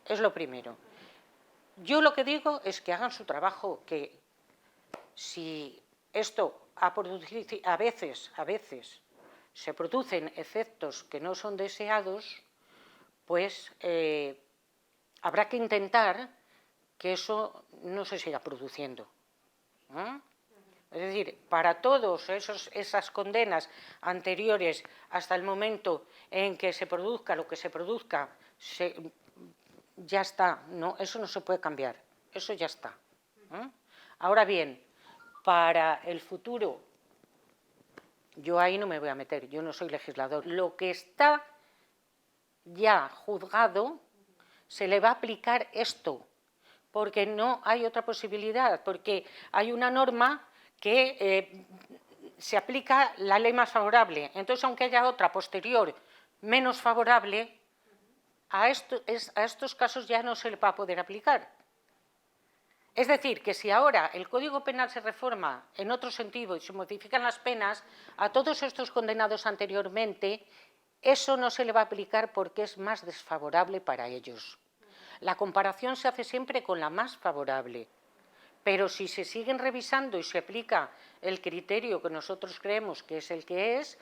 [SPEAKER 15] es lo primero. Yo lo que digo es que hagan su trabajo, que si esto ha producido, a veces se producen efectos que no son deseados, pues habrá que intentar que eso no se siga produciendo. Es decir, para todas esas condenas anteriores hasta el momento en que se produzca lo que se produzca, ya está, no, eso no se puede cambiar, eso ya está. Ahora bien, para el futuro, yo ahí no me voy a meter, yo no soy legislador. Lo que está ya juzgado, se le va a aplicar esto, porque no hay otra posibilidad, porque hay una norma que se aplica la ley más favorable. Entonces, aunque haya otra posterior menos favorable, a estos casos ya no se le va a poder aplicar. Es decir, que si ahora el Código Penal se reforma en otro sentido y se modifican las penas, a todos estos condenados anteriormente, eso no se le va a aplicar porque es más desfavorable para ellos. La comparación se hace siempre con la más favorable, pero si se siguen revisando y se aplica el criterio que nosotros creemos que es el que es,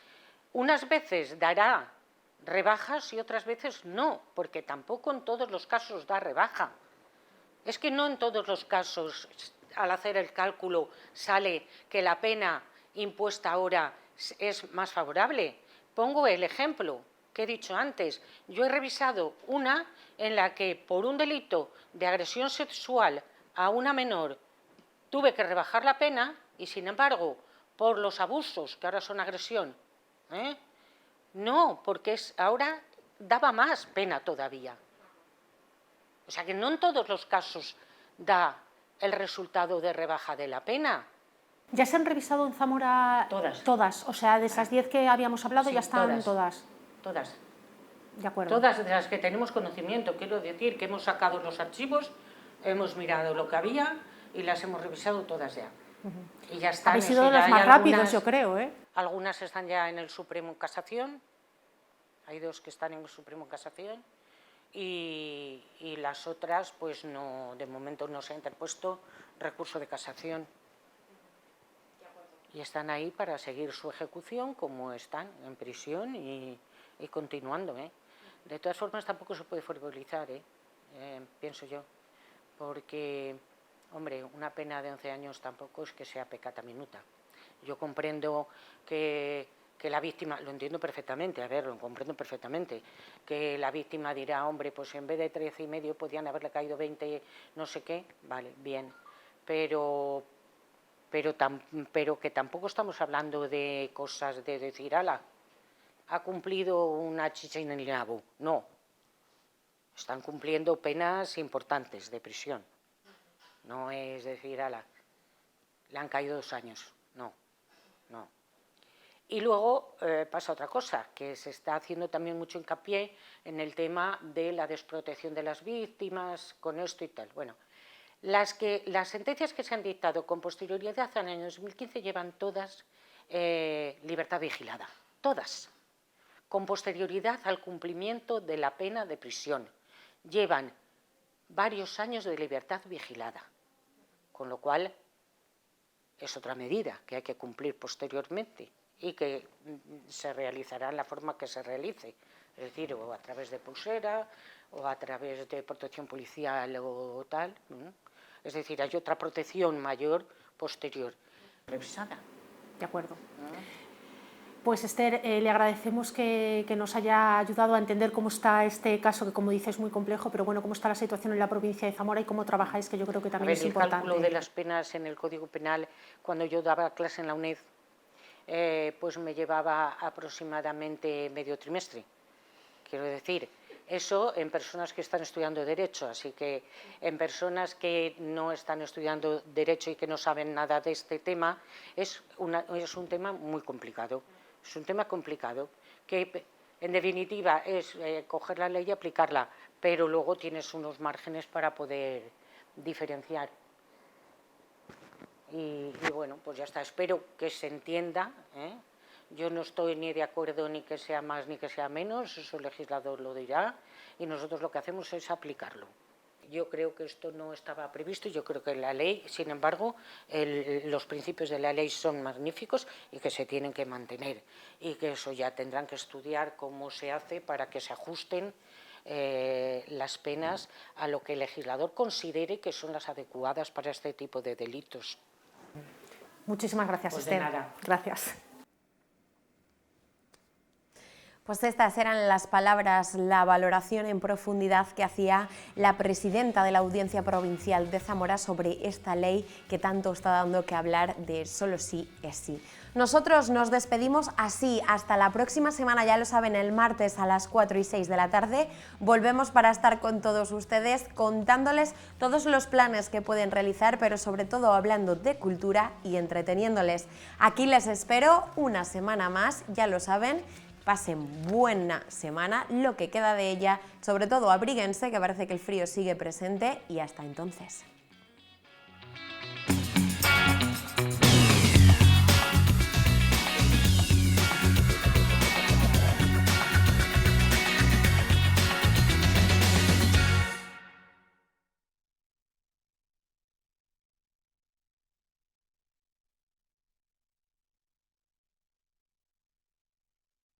[SPEAKER 15] unas veces dará rebajas y otras veces no, porque tampoco en todos los casos da rebaja. Es que no en todos los casos, al hacer el cálculo, sale que la pena impuesta ahora es más favorable. Pongo el ejemplo que he dicho antes. Yo he revisado una en la que por un delito de agresión sexual a una menor tuve que rebajar la pena y, sin embargo, por los abusos, que ahora son agresión, no, porque ahora daba más pena todavía. O sea que no en todos los casos da el resultado de rebaja de la pena.
[SPEAKER 2] ¿Ya se han revisado en Zamora todas? O sea, de esas 10 que habíamos hablado,
[SPEAKER 15] Sí,
[SPEAKER 2] ya están todas.
[SPEAKER 15] Todas.
[SPEAKER 2] De acuerdo.
[SPEAKER 15] Todas de las que tenemos conocimiento. Quiero decir que hemos sacado los archivos, hemos mirado lo que había y las hemos revisado todas ya. Y ya están.
[SPEAKER 2] Habéis sido los más rápidos, yo creo, ¿eh?
[SPEAKER 15] Algunas están ya en el Supremo Casación. Hay 2 que están en el Supremo Casación. Y las otras, pues no, de momento no se ha interpuesto recurso de casación. Y están ahí para seguir su ejecución como están, en prisión y continuando. De todas formas, tampoco se puede frivolizar, pienso yo, porque, hombre, una pena de 11 años tampoco es que sea peccata minuta. Yo comprendo que la víctima, lo entiendo perfectamente, lo comprendo perfectamente, que la víctima dirá, hombre, pues en vez de 13 y medio podían haberle caído 20, no sé qué, vale, bien, pero que tampoco estamos hablando de cosas de decir, ala, ha cumplido una chicha en el nabo, no, están cumpliendo penas importantes de prisión, no es decir, ala, le han caído 2 años, no. Y luego pasa otra cosa, que se está haciendo también mucho hincapié en el tema de la desprotección de las víctimas, con esto y tal. Bueno, las sentencias que se han dictado con posterioridad al año 2015 llevan todas libertad vigilada, todas, con posterioridad al cumplimiento de la pena de prisión. Llevan varios años de libertad vigilada, con lo cual es otra medida que hay que cumplir posteriormente y que se realizará en la forma que se realice, es decir, o a través de pulsera, o a través de protección policial o tal. Es decir, hay otra protección mayor posterior, revisada.
[SPEAKER 2] De acuerdo. Pues Esther, le agradecemos que nos haya ayudado a entender cómo está este caso, que como dices es muy complejo, pero bueno, cómo está la situación en la provincia de Zamora y cómo trabajáis, que yo creo que también es importante.
[SPEAKER 15] El cálculo de las penas en el Código Penal, cuando yo daba clase en la UNED, pues me llevaba aproximadamente medio trimestre. Quiero decir, eso en personas que están estudiando Derecho, así que en personas que no están estudiando Derecho y que no saben nada de este tema, es un tema muy complicado. Es un tema complicado, que en definitiva es coger la ley y aplicarla, pero luego tienes unos márgenes para poder diferenciar. Y bueno, pues ya está, espero que se entienda, ¿eh? Yo no estoy ni de acuerdo ni que sea más ni que sea menos, eso el legislador lo dirá, y nosotros lo que hacemos es aplicarlo. Yo creo que esto no estaba previsto, yo creo que la ley, sin embargo, los principios de la ley son magníficos y que se tienen que mantener, y que eso ya tendrán que estudiar cómo se hace para que se ajusten las penas a lo que el legislador considere que son las adecuadas para este tipo de delitos.
[SPEAKER 1] Muchísimas gracias,
[SPEAKER 15] Pues
[SPEAKER 1] Esther.
[SPEAKER 15] de nada.
[SPEAKER 1] Gracias. Pues estas eran las palabras, la valoración en profundidad que hacía la presidenta de la Audiencia Provincial de Zamora sobre esta ley que tanto está dando que hablar de solo sí es sí. Nosotros nos despedimos así, hasta la próxima semana, ya lo saben, el martes a las 4 y 6 de la tarde, volvemos para estar con todos ustedes contándoles todos los planes que pueden realizar, pero sobre todo hablando de cultura y entreteniéndoles. Aquí les espero una semana más, ya lo saben. Pasen buena semana, lo que queda de ella, sobre todo abríguense, que parece que el frío sigue presente, y hasta entonces.